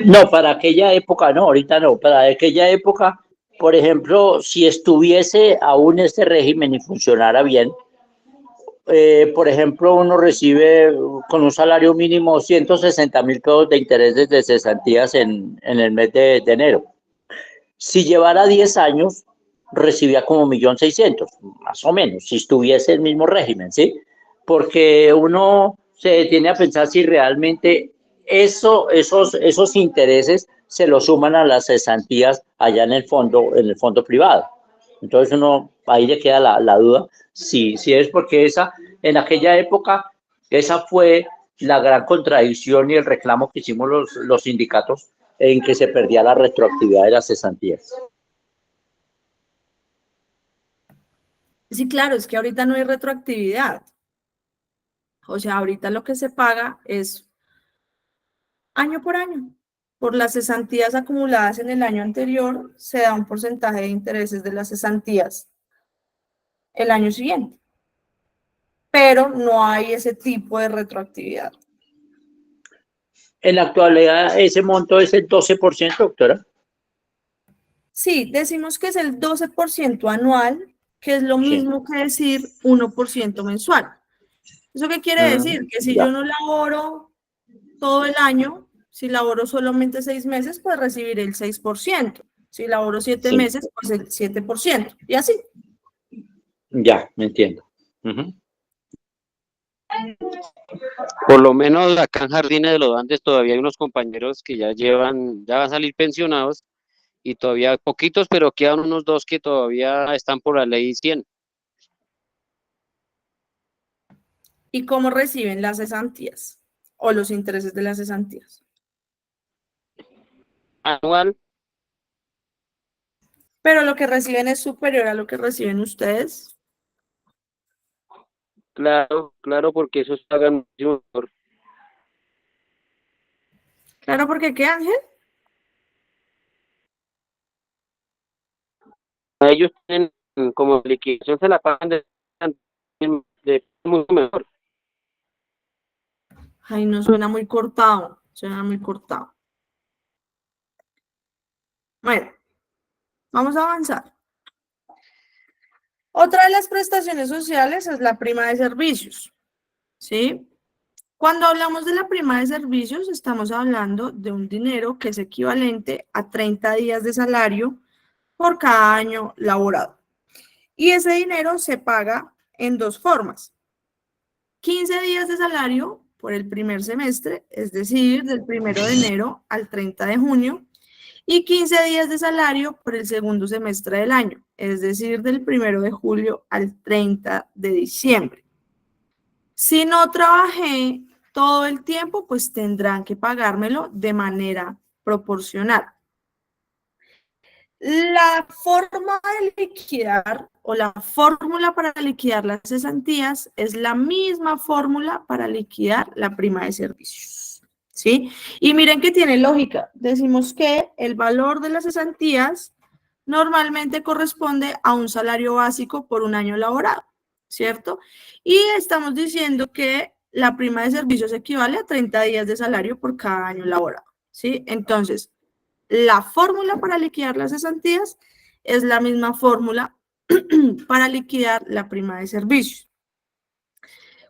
No, para aquella época no, ahorita no, para aquella época, por ejemplo, si estuviese aún este régimen y funcionara bien, por ejemplo, uno recibe con un salario mínimo 160.000 pesos de intereses de cesantías en el mes de enero. Si llevara 10 años, recibía como 1.600.000, más o menos, si estuviese el mismo régimen, ¿sí? Porque uno se detiene a pensar si realmente esos intereses se los suman a las cesantías allá en el fondo privado. Entonces uno, ahí le queda la duda, si es porque en aquella época, esa fue la gran contradicción y el reclamo que hicimos los sindicatos en que se perdía la retroactividad de las cesantías. Sí, claro, es que ahorita no hay retroactividad. O sea, ahorita lo que se paga es año por año. Por las cesantías acumuladas en el año anterior, se da un porcentaje de intereses de las cesantías el año siguiente. Pero no hay ese tipo de retroactividad. En la actualidad, ese monto es el 12%, doctora. Sí, decimos que es el 12% anual, que es lo mismo que decir 1% mensual. ¿Eso qué quiere decir? Que si yo no laboro todo el año, si laboro solamente 6 meses, pues recibiré el 6%. Si laboro 7 meses, pues el 7%. Y así. Ya, me entiendo. Por lo menos acá en Jardines de los Andes todavía hay unos compañeros que ya van a salir pensionados y todavía poquitos, pero quedan unos 2 que todavía están por la ley 100. ¿Y cómo reciben las cesantías o los intereses de las cesantías? Anual. Pero lo que reciben es superior a lo que reciben ustedes. Claro, porque esos pagan mucho mejor. Claro, porque ¿qué, Ángel? Ellos tienen como liquidación, se la pagan de mucho mejor. Ay, no, suena muy cortado. Suena muy cortado. Bueno, vamos a avanzar. Otra de las prestaciones sociales es la prima de servicios, ¿sí? Cuando hablamos de la prima de servicios, estamos hablando de un dinero que es equivalente a 30 días de salario por cada año laborado. Y ese dinero se paga en dos formas. 15 días de salario por el primer semestre, es decir, del 1 de enero al 30 de junio, y 15 días de salario por el segundo semestre del año, es decir, del 1 de julio al 30 de diciembre. Si no trabajé todo el tiempo, pues tendrán que pagármelo de manera proporcional. La forma de liquidar o la fórmula para liquidar las cesantías es la misma fórmula para liquidar la prima de servicios, ¿sí? Y miren que tiene lógica. Decimos que el valor de las cesantías normalmente corresponde a un salario básico por un año laborado, ¿cierto? Y estamos diciendo que la prima de servicios equivale a 30 días de salario por cada año laborado, ¿sí? Entonces, la fórmula para liquidar las cesantías es la misma fórmula para liquidar la prima de servicios.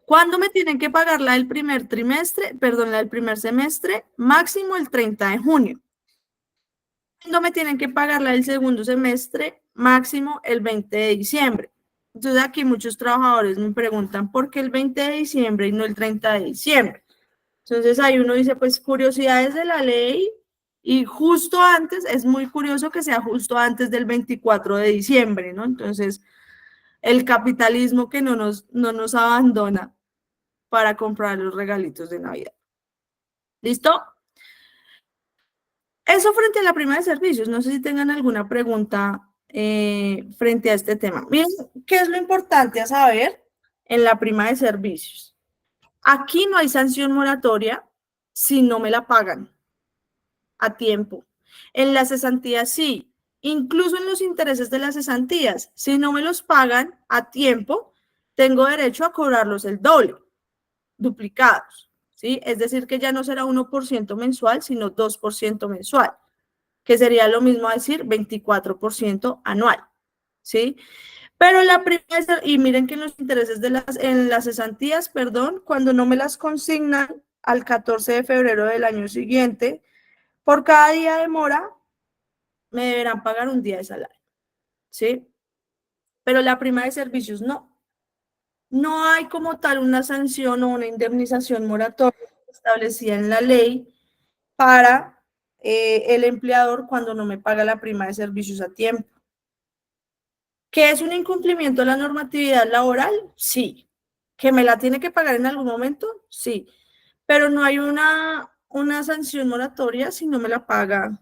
¿Cuándo me tienen que pagar la del primer semestre? Máximo el 30 de junio. ¿Cuándo me tienen que pagar la del segundo semestre? Máximo el 20 de diciembre. Entonces aquí muchos trabajadores me preguntan ¿por qué el 20 de diciembre y no el 30 de diciembre? Entonces ahí uno dice, pues curiosidades de la ley. Y justo antes, es muy curioso que sea justo antes del 24 de diciembre, ¿no? Entonces, el capitalismo que no nos abandona para comprar los regalitos de Navidad. ¿Listo? Eso frente a la prima de servicios. No sé si tengan alguna pregunta frente a este tema. Miren, ¿qué es lo importante a saber en la prima de servicios? Aquí no hay sanción moratoria si no me la pagan a tiempo. En las cesantías sí, incluso en los intereses de las cesantías, si no me los pagan a tiempo, tengo derecho a cobrarlos el doble, duplicados, ¿sí? Es decir, que ya no será 1% mensual, sino 2% mensual, que sería lo mismo a decir 24% anual, ¿sí? Pero la primera, y miren que en los intereses en las cesantías, perdón, cuando no me las consignan al 14 de febrero del año siguiente, por cada día de mora, me deberán pagar un día de salario, ¿sí? Pero la prima de servicios no. No hay como tal una sanción o una indemnización moratoria establecida en la ley para el empleador cuando no me paga la prima de servicios a tiempo. ¿Qué es un incumplimiento de la normatividad laboral? Sí. ¿Que me la tiene que pagar en algún momento? Sí. Pero no hay una sanción moratoria si no me la pagan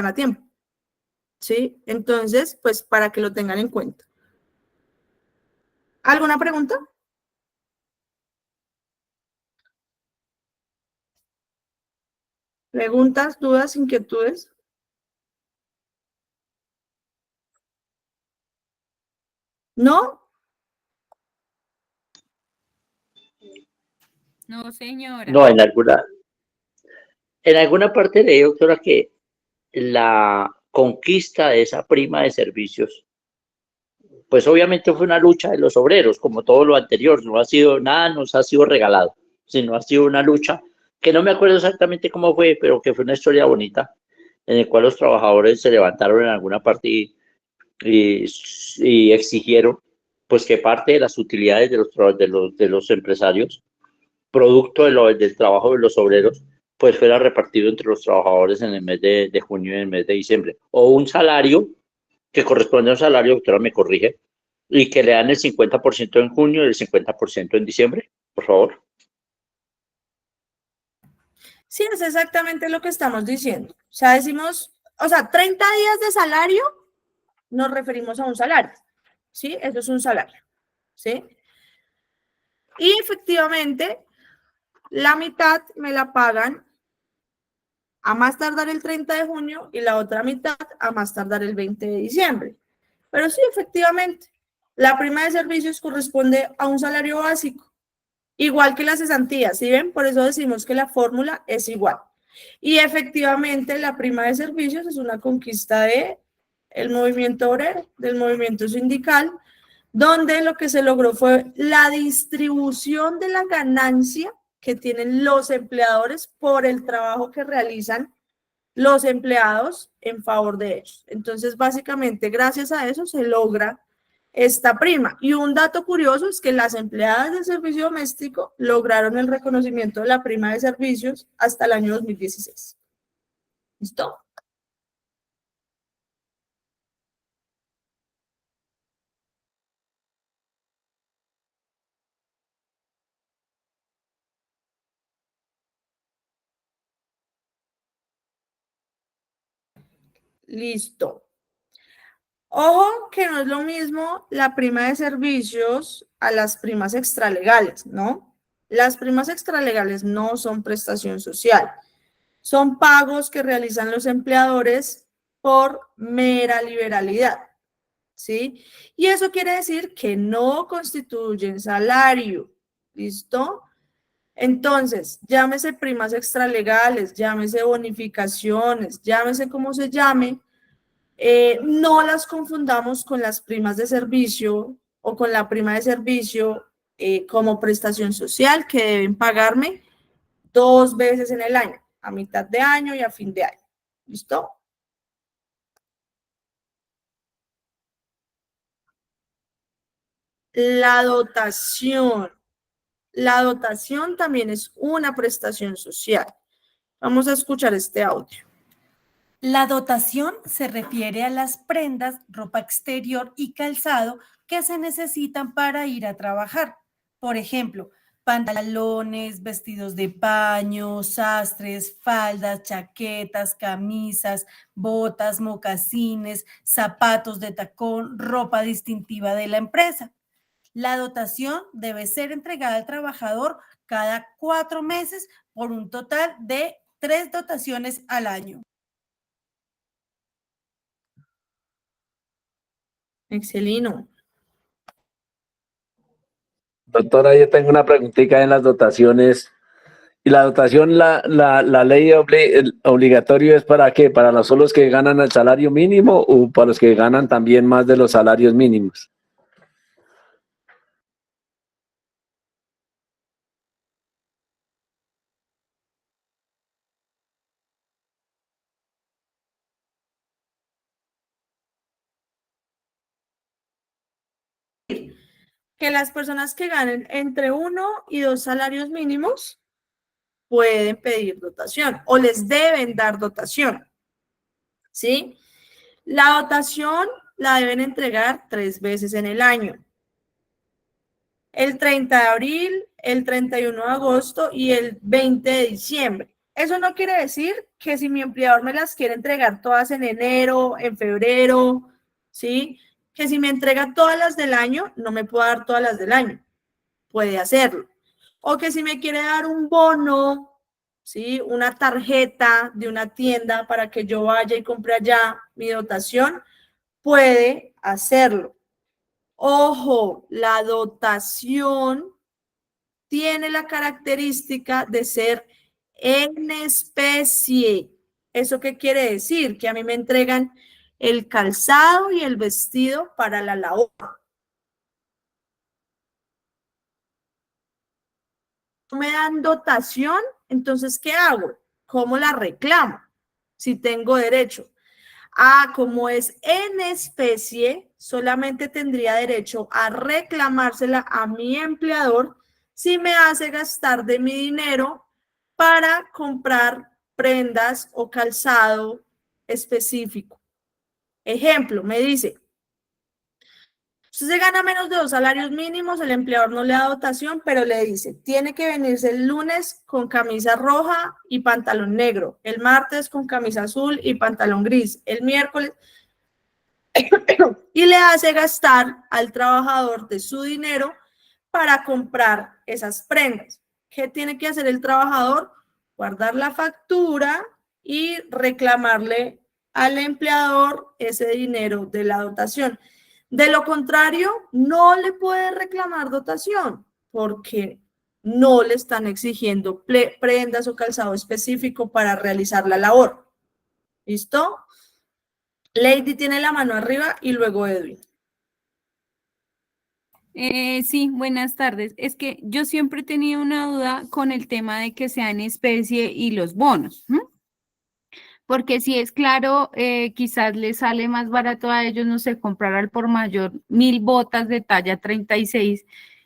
a tiempo. ¿Sí? Entonces, pues para que lo tengan en cuenta. ¿Alguna pregunta? ¿Preguntas, dudas, inquietudes? ¿No? No, señora. No, en alguna parte leí, doctora, que la conquista de esa prima de servicios, pues obviamente fue una lucha de los obreros, como todo lo anterior, no ha sido nada, nos ha sido regalado, sino ha sido una lucha que no me acuerdo exactamente cómo fue, pero que fue una historia bonita, en el cual los trabajadores se levantaron en alguna parte y exigieron pues que parte de las utilidades de los empresarios, producto del trabajo de los obreros, pues fuera repartido entre los trabajadores en el mes de junio y en el mes de diciembre. O un salario que corresponde a un salario, doctora me corrige, y que le dan el 50% en junio y el 50% en diciembre, por favor. Sí, es exactamente lo que estamos diciendo. O sea, decimos, 30 días de salario, nos referimos a un salario, ¿sí? Eso es un salario, ¿sí? Y efectivamente, la mitad me la pagan a más tardar el 30 de junio y la otra mitad a más tardar el 20 de diciembre. Pero sí, efectivamente, la prima de servicios corresponde a un salario básico, igual que las cesantías, ¿sí ven? Por eso decimos que la fórmula es igual. Y efectivamente, la prima de servicios es una conquista del movimiento obrero, del movimiento sindical, donde lo que se logró fue la distribución de la ganancia que tienen los empleadores por el trabajo que realizan los empleados en favor de ellos. Entonces, básicamente, gracias a eso se logra esta prima. Y un dato curioso es que las empleadas del servicio doméstico lograron el reconocimiento de la prima de servicios hasta el año 2016. ¿Listo? Listo. Ojo que no es lo mismo la prima de servicios a las primas extralegales, ¿no? Las primas extralegales no son prestación social, son pagos que realizan los empleadores por mera liberalidad, ¿sí? Y eso quiere decir que no constituyen salario, ¿listo? Entonces, llámese primas extralegales, llámese bonificaciones, llámese como se llame, no las confundamos con las primas de servicio o con la prima de servicio como prestación social que deben pagarme 2 veces en el año, a mitad de año y a fin de año. ¿Listo? La dotación. La dotación también es una prestación social. Vamos a escuchar este audio. La dotación se refiere a las prendas, ropa exterior y calzado que se necesitan para ir a trabajar. Por ejemplo, pantalones, vestidos de paño, sastres, faldas, chaquetas, camisas, botas, mocasines, zapatos de tacón, ropa distintiva de la empresa. La dotación debe ser entregada al trabajador cada 4 meses por un total de 3 dotaciones al año. Excelino. Doctora, yo tengo una preguntita en las dotaciones. ¿Y la dotación, la ley obligatorio es para qué? ¿Para los solos que ganan el salario mínimo o para los que ganan también más de los salarios mínimos? Que las personas que ganen entre 1 y 2 salarios mínimos pueden pedir dotación o les deben dar dotación, ¿sí? La dotación la deben entregar 3 veces en el año. El 30 de abril, el 31 de agosto y el 20 de diciembre. Eso no quiere decir que si mi empleador me las quiere entregar todas en enero, en febrero, ¿sí? Que si me entrega todas las del año, no me puedo dar todas las del año. Puede hacerlo. O que si me quiere dar un bono, ¿sí? Una tarjeta de una tienda para que yo vaya y compre allá mi dotación, puede hacerlo. Ojo, la dotación tiene la característica de ser en especie. ¿Eso qué quiere decir? Que a mí me entregan el calzado y el vestido para la labor. Me dan dotación, entonces, ¿qué hago? ¿Cómo la reclamo? Si tengo derecho. Como es en especie, solamente tendría derecho a reclamársela a mi empleador si me hace gastar de mi dinero para comprar prendas o calzado específico. Ejemplo, me dice, usted se gana menos de 2 salarios mínimos, el empleador no le da dotación, pero le dice, tiene que venirse el lunes con camisa roja y pantalón negro, el martes con camisa azul y pantalón gris, el miércoles, y le hace gastar al trabajador de su dinero para comprar esas prendas. ¿Qué tiene que hacer el trabajador? Guardar la factura y reclamarle al empleador ese dinero de la dotación. De lo contrario, no le puede reclamar dotación porque no le están exigiendo prendas o calzado específico para realizar la labor. ¿Listo? Lady tiene la mano arriba y luego Edwin. Sí, buenas tardes. Es que yo siempre he tenido una duda con el tema de que sea en especie y los bonos. Porque si es claro, quizás les sale más barato a ellos, no sé, comprar al por mayor 1000 botas de talla 36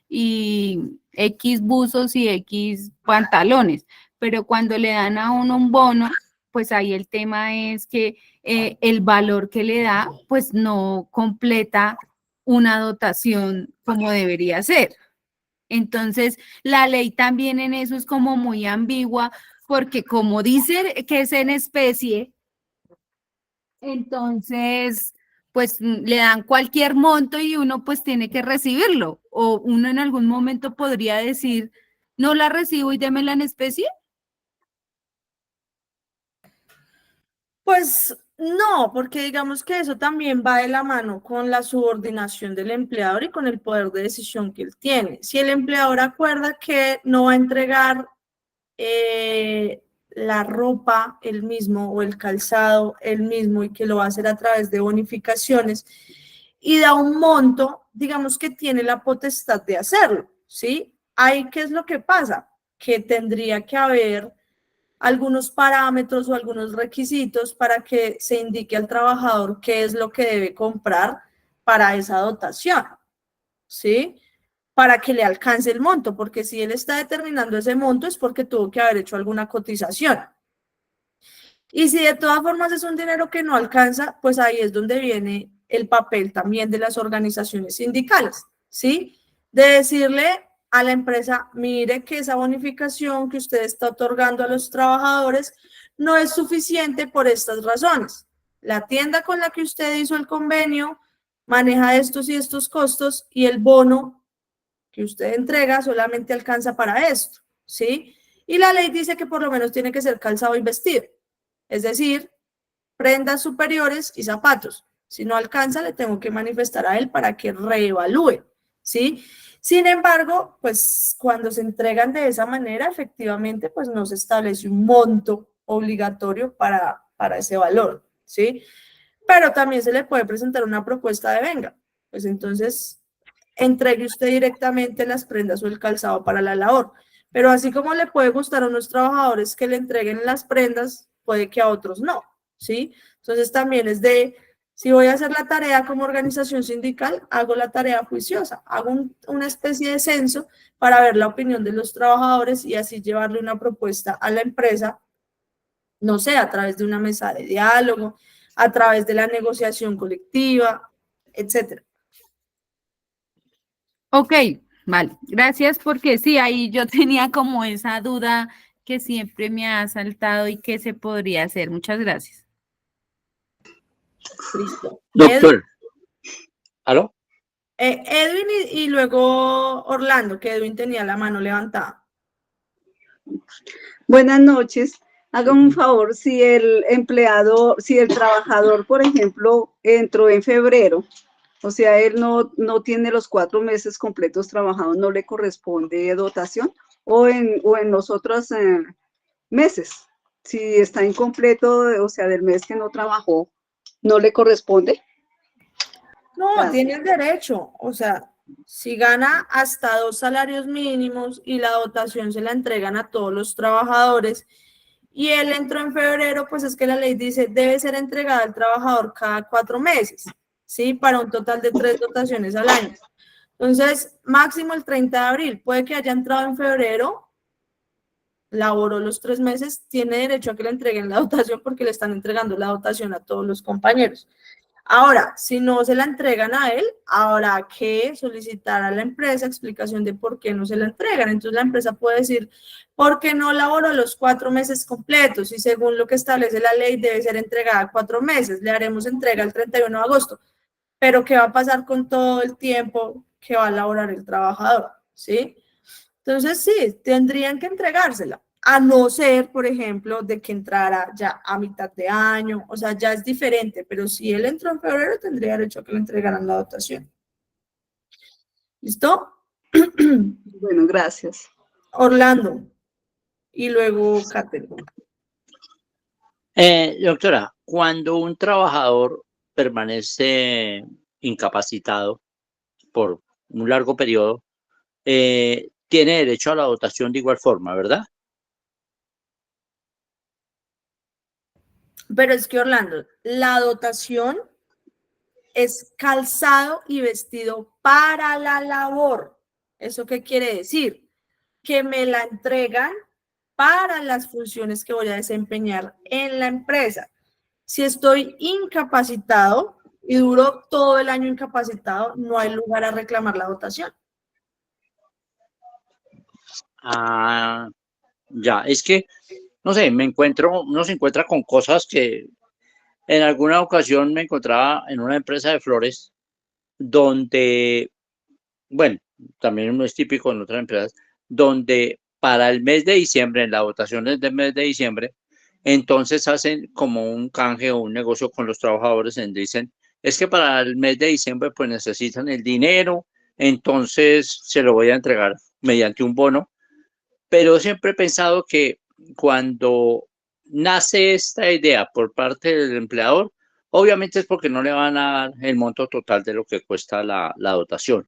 y X buzos y X pantalones. Pero cuando le dan a uno un bono, pues ahí el tema es que el valor que le da, pues no completa una dotación como debería ser. Entonces, la ley también en eso es como muy ambigua, porque como dice que es en especie, entonces, pues le dan cualquier monto y uno pues tiene que recibirlo. O uno en algún momento podría decir, no la recibo y démela en especie. Pues no, porque digamos que eso también va de la mano con la subordinación del empleador y con el poder de decisión que él tiene. Si el empleador acuerda que no va a entregar la ropa él mismo o el calzado él mismo y que lo va a hacer a través de bonificaciones y da un monto, digamos que tiene la potestad de hacerlo, ¿sí? Ahí, ¿qué es lo que pasa? Que tendría que haber algunos parámetros o algunos requisitos para que se indique al trabajador qué es lo que debe comprar para esa dotación, ¿sí? Para que le alcance el monto, porque si él está determinando ese monto es porque tuvo que haber hecho alguna cotización. Y si de todas formas es un dinero que no alcanza, pues ahí es donde viene el papel también de las organizaciones sindicales, ¿sí? De decirle a la empresa, mire que esa bonificación que usted está otorgando a los trabajadores no es suficiente por estas razones. La tienda con la que usted hizo el convenio maneja estos y estos costos y el bono que usted entrega solamente alcanza para esto, ¿sí? Y la ley dice que por lo menos tiene que ser calzado y vestido, es decir, prendas superiores y zapatos. Si no alcanza, le tengo que manifestar a él para que reevalúe, ¿sí? Sin embargo, pues cuando se entregan de esa manera, efectivamente, pues no se establece un monto obligatorio para ese valor, ¿sí? Pero también se le puede presentar una propuesta de venga, pues entonces entregue usted directamente las prendas o el calzado para la labor. Pero así como le puede gustar a unos trabajadores que le entreguen las prendas, puede que a otros no, ¿sí? Entonces también es de, si voy a hacer la tarea como organización sindical, hago la tarea juiciosa, hago una especie de censo para ver la opinión de los trabajadores y así llevarle una propuesta a la empresa, no sé, a través de una mesa de diálogo, a través de la negociación colectiva, etcétera. Ok, vale, gracias porque sí, ahí yo tenía como esa duda que siempre me ha saltado y que se podría hacer. Muchas gracias. Listo. Doctor. ¿Aló? Edwin y luego Orlando, que Edwin tenía la mano levantada. Buenas noches. Haga un favor, si el empleado, si el trabajador, por ejemplo, entró en febrero, o sea, él no tiene los 4 meses completos trabajados, ¿no le corresponde dotación? O en los otros meses, si está incompleto, o sea, del mes que no trabajó, ¿no le corresponde? No, Gracias. tiene el derecho, o sea, si gana hasta 2 salarios mínimos y la dotación se la entregan a todos los trabajadores y él entró en febrero, pues es que la ley dice debe ser entregada al trabajador cada 4 meses, ¿sí? Para un total de 3 dotaciones al año. Entonces, máximo el 30 de abril, puede que haya entrado en febrero, laboró los 3 meses, tiene derecho a que le entreguen la dotación porque le están entregando la dotación a todos los compañeros. Ahora, si no se la entregan a él, habrá que solicitar a la empresa explicación de por qué no se la entregan. Entonces, la empresa puede decir, ¿por qué no laboró los 4 meses completos? Y según lo que establece la ley, debe ser entregada 4 meses. Le haremos entrega el 31 de agosto. Pero, ¿qué va a pasar con todo el tiempo que va a laborar el trabajador? ¿Sí? Entonces, sí, tendrían que entregársela. A no ser, por ejemplo, de que entrara ya a mitad de año, o sea, ya es diferente, pero si él entró en febrero, tendría derecho a que le entregaran la dotación. ¿Listo? Bueno, gracias. Orlando. Y luego Catherine. Doctora, cuando un trabajador permanece incapacitado por un largo periodo, tiene derecho a la dotación de igual forma, ¿verdad? Pero es que, Orlando, la dotación es calzado y vestido para la labor. ¿Eso qué quiere decir? Que me la entregan para las funciones que voy a desempeñar en la empresa. Si estoy incapacitado y duro todo el año incapacitado, no hay lugar a reclamar la dotación. Ah, ya, es que, no sé, uno se encuentra con cosas que en alguna ocasión me encontraba en una empresa de flores donde, bueno, también no es típico en otras empresas, donde para el mes de diciembre, en las votaciones del mes de diciembre, entonces hacen como un canje o un negocio con los trabajadores y dicen, es que para el mes de diciembre pues necesitan el dinero, entonces se lo voy a entregar mediante un bono, pero siempre he pensado que cuando nace esta idea por parte del empleador, obviamente es porque no le van a dar el monto total de lo que cuesta la dotación.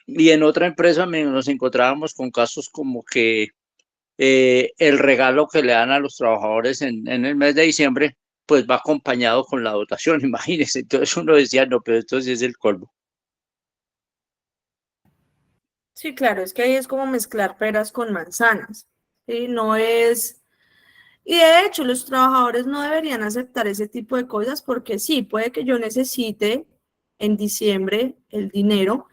Y en otra empresa nos encontrábamos con casos como que el regalo que le dan a los trabajadores en el mes de diciembre, pues va acompañado con la dotación, imagínense. Entonces uno decía, no, pero esto sí es el colmo. Sí, claro, es que ahí es como mezclar peras con manzanas. ¿Sí? No es... Y de hecho, los trabajadores no deberían aceptar ese tipo de cosas porque sí, puede que yo necesite en diciembre el dinero,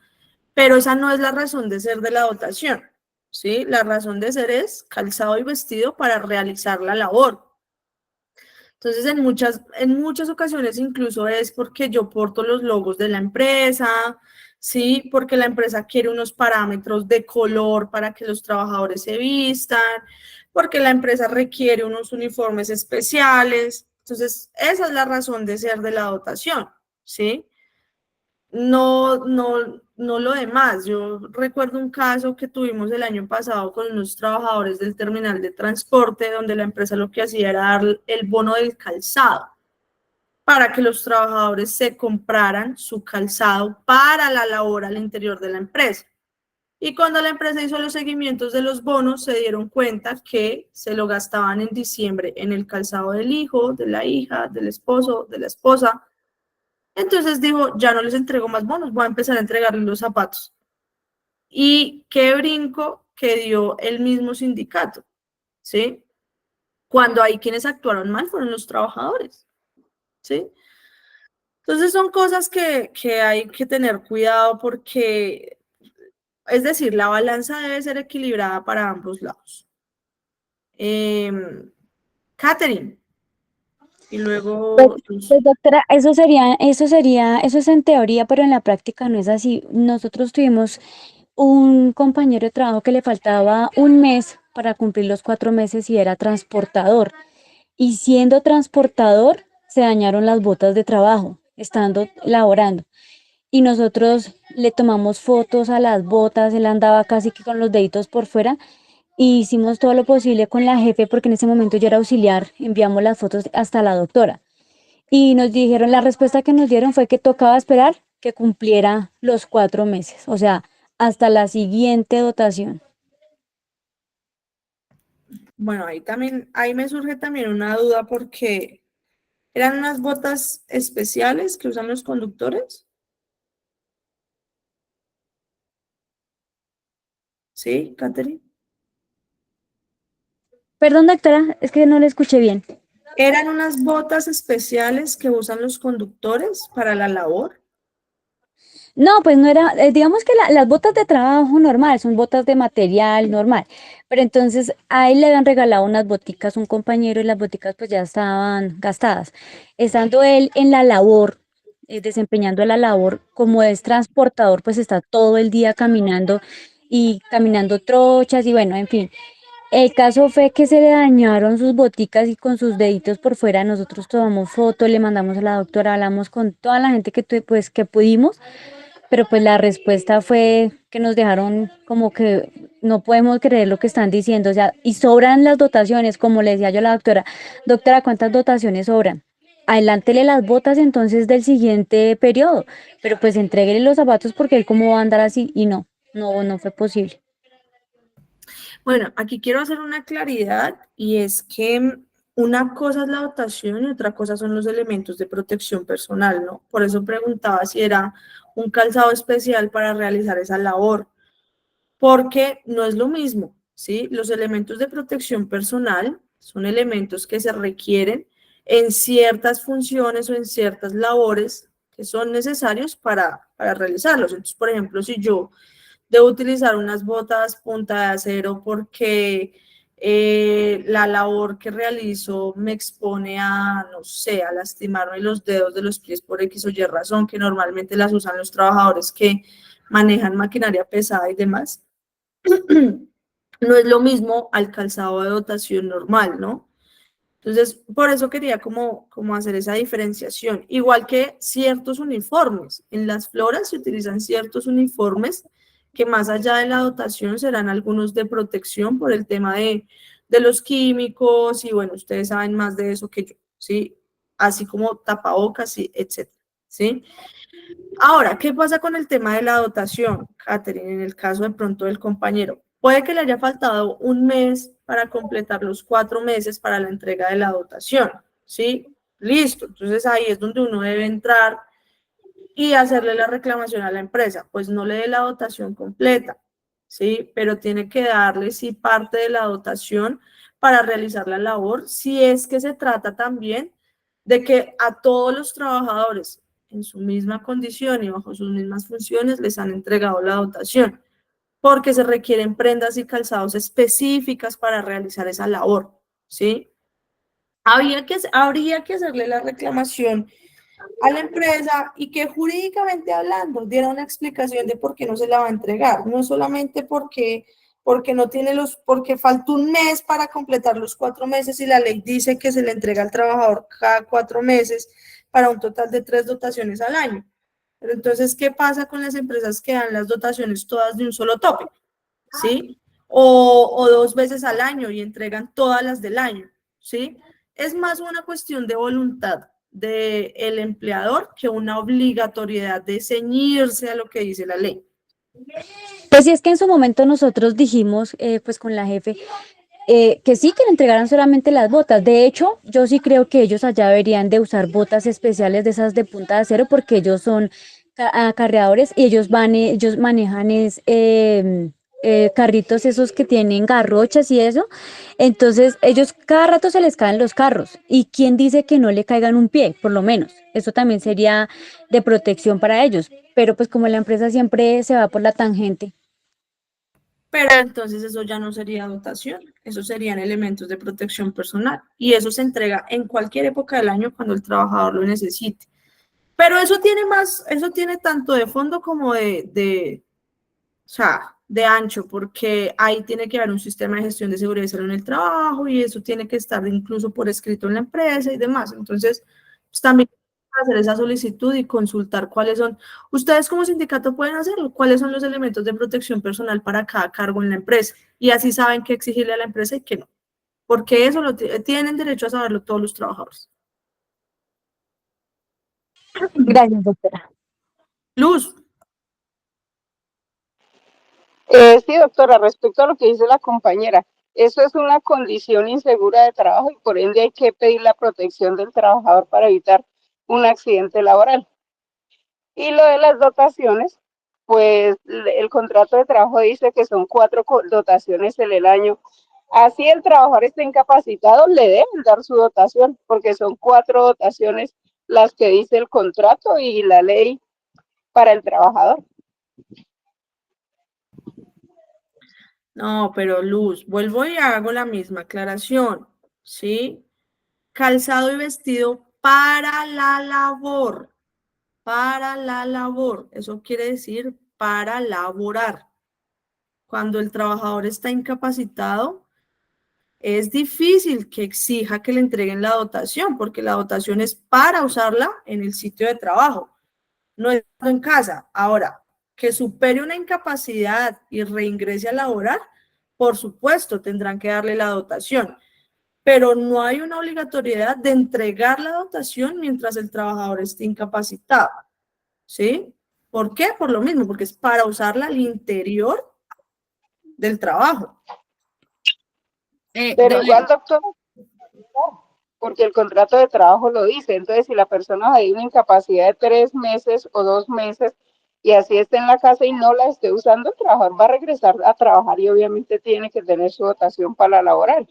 pero esa no es la razón de ser de la dotación, ¿sí? La razón de ser es calzado y vestido para realizar la labor. Entonces, en muchas ocasiones incluso es porque yo porto los logos de la empresa, ¿sí? Porque la empresa quiere unos parámetros de color para que los trabajadores se vistan, porque la empresa requiere unos uniformes especiales. Entonces, esa es la razón de ser de la dotación, ¿sí? No lo demás. Yo recuerdo un caso que tuvimos el año pasado con unos trabajadores del terminal de transporte, donde la empresa lo que hacía era dar el bono del calzado para que los trabajadores se compraran su calzado para la labor al interior de la empresa. Y cuando la empresa hizo los seguimientos de los bonos, se dieron cuenta que se lo gastaban en diciembre en el calzado del hijo, de la hija, del esposo, de la esposa. Entonces dijo, ya no les entrego más bonos, voy a empezar a entregarles los zapatos. Y qué brinco que dio el mismo sindicato, ¿sí? Cuando hay quienes actuaron mal fueron los trabajadores, ¿sí? Entonces son cosas que hay que tener cuidado porque, es decir, la balanza debe ser equilibrada para ambos lados. Catherine, y luego... Pues, doctora, eso es en teoría, pero en la práctica no es así. Nosotros tuvimos un compañero de trabajo que le faltaba un mes para cumplir los 4 meses y era transportador. Y siendo transportador, se dañaron las botas de trabajo, estando laborando. Y nosotros le tomamos fotos a las botas, él andaba casi que con los deditos por fuera. Y hicimos todo lo posible con la jefe, porque en ese momento yo era auxiliar, enviamos las fotos hasta la doctora. Y nos dijeron, la respuesta que nos dieron fue que tocaba esperar que cumpliera los 4 meses, o sea, hasta la siguiente dotación. Bueno, ahí me surge también una duda porque eran unas botas especiales que usan los conductores. ¿Sí, Catherine? Perdón, doctora, es que no le escuché bien. Eran unas botas especiales que usan los conductores para la labor. No, pues no era, digamos que las botas de trabajo normal, son botas de material normal, pero entonces a él le habían regalado unas boticas un compañero y las boticas pues ya estaban gastadas. Estando él en la labor, desempeñando la labor, como es transportador, pues está todo el día caminando y caminando trochas y bueno, en fin. El caso fue que se le dañaron sus boticas y con sus deditos por fuera nosotros tomamos fotos, le mandamos a la doctora, hablamos con toda la gente pues, que pudimos, pero pues la respuesta fue que nos dejaron como que no podemos creer lo que están diciendo, o sea, y sobran las dotaciones, como le decía yo a la doctora, doctora, ¿cuántas dotaciones sobran? Adelántele las botas entonces del siguiente periodo, pero pues entréguele los zapatos porque él cómo va a andar así y no fue posible. Bueno, aquí quiero hacer una claridad y es que una cosa es la dotación y otra cosa son los elementos de protección personal, ¿no? Por eso preguntaba si era un calzado especial para realizar esa labor, porque no es lo mismo, ¿sí? Los elementos de protección personal son elementos que se requieren en ciertas funciones o en ciertas labores que son necesarios para realizarlos. Entonces, por ejemplo, si yo debo utilizar unas botas punta de acero porque la labor que realizo me expone a, no sé, a lastimarme los dedos de los pies por X o Y razón, que normalmente las usan los trabajadores que manejan maquinaria pesada y demás. No es lo mismo al calzado de dotación normal, ¿no? Entonces, por eso quería como hacer esa diferenciación. Igual que ciertos uniformes. En las floras se utilizan ciertos uniformes que más allá de la dotación serán algunos de protección por el tema de los químicos y bueno, ustedes saben más de eso que yo, ¿sí? Así como tapabocas, y etcétera, ¿sí? Ahora, ¿qué pasa con el tema de la dotación, Catherine, en el caso de pronto del compañero? Puede que le haya faltado un mes para completar los 4 meses para la entrega de la dotación, ¿sí? Listo, entonces ahí es donde uno debe entrar y hacerle la reclamación a la empresa, pues no le dé la dotación completa, ¿sí? Pero tiene que darle, sí, parte de la dotación para realizar la labor, si es que se trata también de que a todos los trabajadores en su misma condición y bajo sus mismas funciones les han entregado la dotación, porque se requieren prendas y calzados específicas para realizar esa labor, ¿sí? Habría que hacerle la reclamación a la empresa y que jurídicamente hablando diera una explicación de por qué no se la va a entregar, no solamente porque no tiene porque falta un mes para completar los 4 meses y la ley dice que se le entrega al trabajador cada 4 meses para un total de 3 dotaciones al año. Pero entonces, ¿qué pasa con las empresas que dan las dotaciones todas de un solo tope? ¿Sí? O 2 veces al año y entregan todas las del año, ¿sí? Es más una cuestión de voluntad del empleador que una obligatoriedad de ceñirse a lo que dice la ley. Pues sí, es que en su momento nosotros dijimos, pues con la jefe, que sí, que le entregaran solamente las botas. De hecho, yo sí creo que ellos allá deberían de usar botas especiales de esas de punta de acero porque ellos son acarreadores y ellos manejan carritos esos que tienen garrochas y eso. Entonces, ellos cada rato se les caen los carros. ¿Y quién dice que no le caigan un pie, por lo menos? Eso también sería de protección para ellos. Pero pues como la empresa siempre se va por la tangente. Pero entonces eso ya no sería dotación, eso serían elementos de protección personal y eso se entrega en cualquier época del año cuando el trabajador lo necesite. Pero eso tiene tanto de fondo como de ancho, porque ahí tiene que haber un sistema de gestión de seguridad y salud en el trabajo y eso tiene que estar incluso por escrito en la empresa y demás. Entonces, pues también hacer esa solicitud y consultar cuáles son, ustedes como sindicato pueden hacerlo, cuáles son los elementos de protección personal para cada cargo en la empresa y así saben qué exigirle a la empresa y qué no, porque eso tienen derecho a saberlo todos los trabajadores. Gracias, doctora. Luz. Sí, doctora, respecto a lo que dice la compañera, eso es una condición insegura de trabajo y por ende hay que pedir la protección del trabajador para evitar un accidente laboral. Y lo de las dotaciones, pues el contrato de trabajo dice que son 4 dotaciones en el año. Así el trabajador esté incapacitado, le deben dar su dotación, porque son 4 dotaciones las que dice el contrato y la ley para el trabajador. No, pero Luz, vuelvo y hago la misma aclaración, ¿sí? Calzado y vestido para la labor, eso quiere decir para laborar. Cuando el trabajador está incapacitado, es difícil que exija que le entreguen la dotación, porque la dotación es para usarla en el sitio de trabajo, no es en casa. Ahora, que supere una incapacidad y reingrese a laborar, por supuesto, tendrán que darle la dotación, pero no hay una obligatoriedad de entregar la dotación mientras el trabajador esté incapacitado, ¿sí? ¿Por qué? Por lo mismo, porque es para usarla al interior del trabajo. Pero igual, doctor, porque el contrato de trabajo lo dice, entonces si la persona hay una incapacidad de 3 meses o 2 meses y así está en la casa y no la esté usando, el trabajador va a regresar a trabajar y obviamente tiene que tener su dotación para laboral.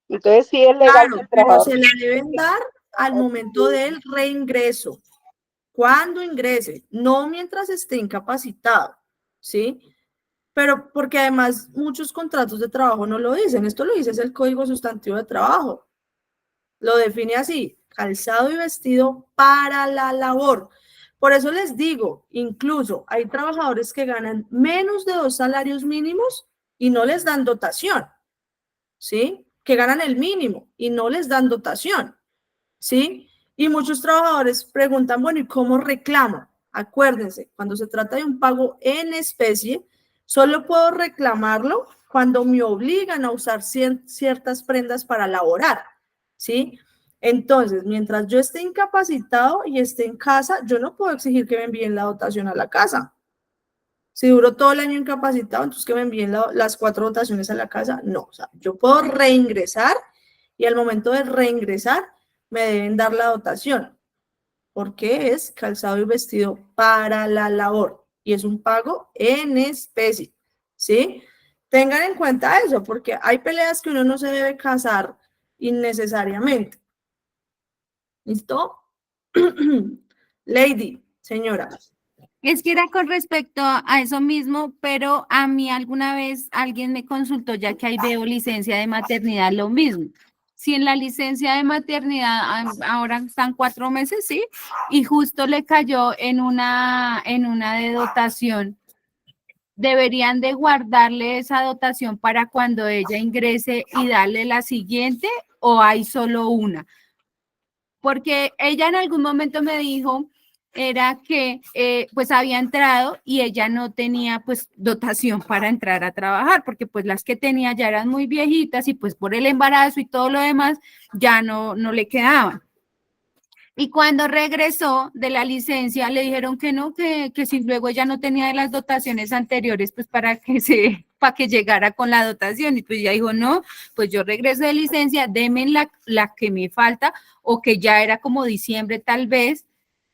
Entonces sí es legal. Claro, pero se la deben dar al momento del reingreso, cuando ingrese, no mientras esté incapacitado, ¿sí? Pero porque además muchos contratos de trabajo no lo dicen, esto lo dice es el Código Sustantivo de Trabajo, lo define así, calzado y vestido para la labor. Por eso les digo, incluso hay trabajadores que ganan menos de 2 salarios mínimos y no les dan dotación, ¿sí? Que ganan el mínimo y no les dan dotación, ¿sí? Y muchos trabajadores preguntan, bueno, ¿y cómo reclamo? Acuérdense, cuando se trata de un pago en especie, solo puedo reclamarlo cuando me obligan a usar ciertas prendas para laborar, ¿sí? Entonces, mientras yo esté incapacitado y esté en casa, yo no puedo exigir que me envíen la dotación a la casa. Si duro todo el año incapacitado, entonces que me envíen las 4 dotaciones a la casa, no. O sea, yo puedo reingresar y al momento de reingresar me deben dar la dotación, porque es calzado y vestido para la labor y es un pago en especie, ¿sí? Tengan en cuenta eso, porque hay peleas que uno no se debe casar innecesariamente. ¿Listo? Lady, señora. Es que era con respecto a eso mismo, pero a mí alguna vez alguien me consultó, ya que ahí veo licencia de maternidad, lo mismo. Si en la licencia de maternidad ahora están 4 meses, sí, y justo le cayó en una de dotación, ¿deberían de guardarle esa dotación para cuando ella ingrese y darle la siguiente o hay solo una? Porque ella en algún momento me dijo era que pues había entrado y ella no tenía pues dotación para entrar a trabajar, porque pues las que tenía ya eran muy viejitas y pues por el embarazo y todo lo demás ya no le quedaban. Y cuando regresó de la licencia le dijeron que no, que si luego ella no tenía de las dotaciones anteriores, pues para que llegara con la dotación. Y pues ella dijo, no, pues yo regreso de licencia, denme la que me falta, o que ya era como diciembre tal vez,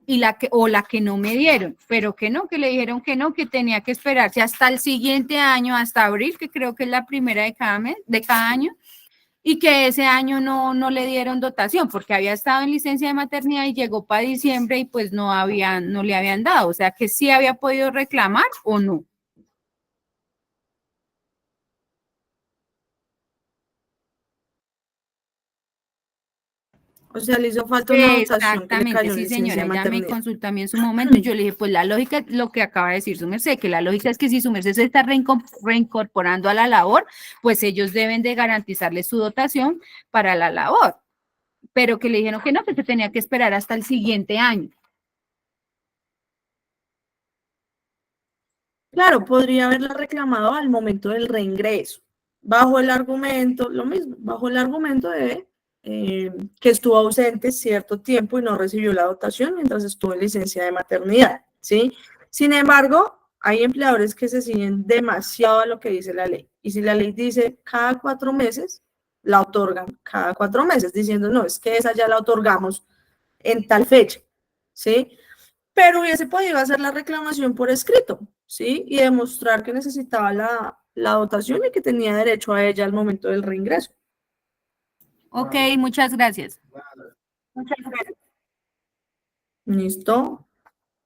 y la que no me dieron, pero que no, que le dijeron que no, que tenía que esperarse hasta el siguiente año, hasta abril, que creo que es la primera de cada mes, de cada año, y que ese año no le dieron dotación porque había estado en licencia de maternidad y llegó para diciembre y pues no le habían dado, o sea que sí había podido reclamar o no. O sea, le hizo falta una dotación que le Exactamente, cayó en sí licencia de señora, ella me maternidad. consultó a mí en su momento y yo le dije, pues la lógica, lo que acaba de decir su merced, que la lógica es que si su merced se está reincorporando a la labor, pues ellos deben de garantizarle su dotación para la labor, pero que le dijeron que no, que se tenía que esperar hasta el siguiente año. Claro, podría haberla reclamado al momento del reingreso, bajo el argumento, lo mismo, bajo el argumento de que estuvo ausente cierto tiempo y no recibió la dotación mientras estuvo en licencia de maternidad, ¿sí? Sin embargo, hay empleadores que se siguen demasiado a lo que dice la ley. Y si la ley dice cada 4 meses, la otorgan cada 4 meses, diciendo, no, es que esa ya la otorgamos en tal fecha, ¿sí? Pero hubiese podido hacer la reclamación por escrito, ¿sí? Y demostrar que necesitaba la dotación y que tenía derecho a ella al momento del reingreso. Ok, muchas gracias. Muchas gracias. ¿Listo?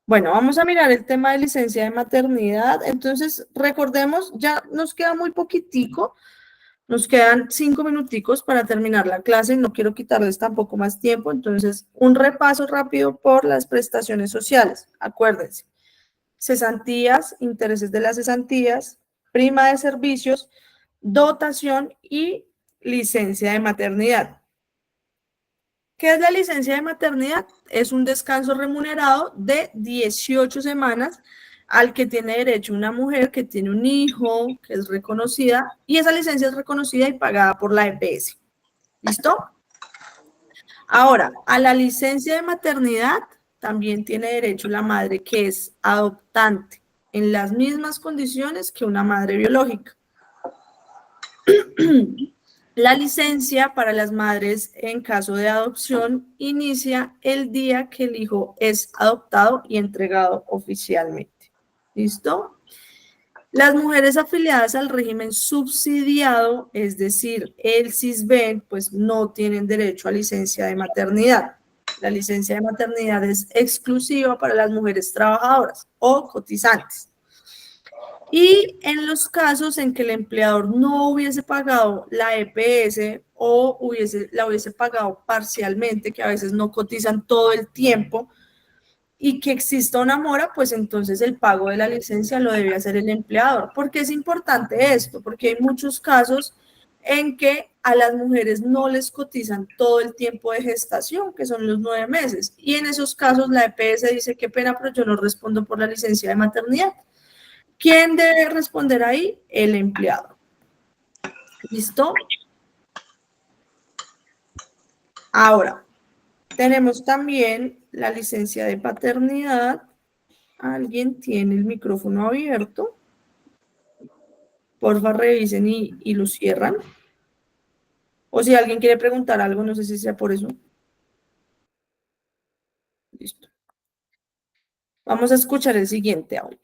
Bueno, vamos a mirar el tema de licencia de maternidad. Entonces, recordemos, ya nos queda muy poquitico, nos quedan 5 minuticos para terminar la clase, no quiero quitarles tampoco más tiempo, entonces un repaso rápido por las prestaciones sociales. Acuérdense, cesantías, intereses de las cesantías, prima de servicios, dotación y licencia de maternidad. ¿Qué es la licencia de maternidad? Es un descanso remunerado de 18 semanas al que tiene derecho una mujer que tiene un hijo, que es reconocida, y esa licencia es reconocida y pagada por la EPS. ¿Listo? Ahora, a la licencia de maternidad también tiene derecho la madre que es adoptante, en las mismas condiciones que una madre biológica. La licencia para las madres en caso de adopción inicia el día que el hijo es adoptado y entregado oficialmente. ¿Listo? Las mujeres afiliadas al régimen subsidiado, es decir, el CISBEN, pues no tienen derecho a licencia de maternidad. La licencia de maternidad es exclusiva para las mujeres trabajadoras o cotizantes. Y en los casos en que el empleador no hubiese pagado la EPS o la hubiese pagado parcialmente, que a veces no cotizan todo el tiempo, y que exista una mora, pues entonces el pago de la licencia lo debe hacer el empleador. ¿Por qué es importante esto? Porque hay muchos casos en que a las mujeres no les cotizan todo el tiempo de gestación, que son los 9 meses, y en esos casos la EPS dice, qué pena, pero yo no respondo por la licencia de maternidad. ¿Quién debe responder ahí? El empleado. ¿Listo? Ahora, tenemos también la licencia de paternidad. ¿Alguien tiene el micrófono abierto? Porfa, revisen y lo cierran. O si alguien quiere preguntar algo, no sé si sea por eso. Listo. Vamos a escuchar el siguiente audio.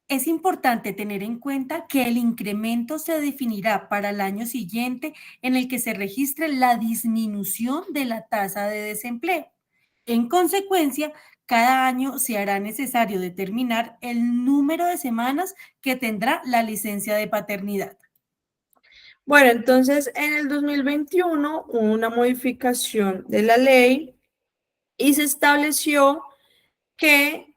Es importante tener en cuenta que el incremento se definirá para el año siguiente en el que se registre la disminución de la tasa de desempleo. En consecuencia, cada año se hará necesario determinar el número de semanas que tendrá la licencia de paternidad. Bueno, entonces en el 2021 hubo una modificación de la ley y se estableció que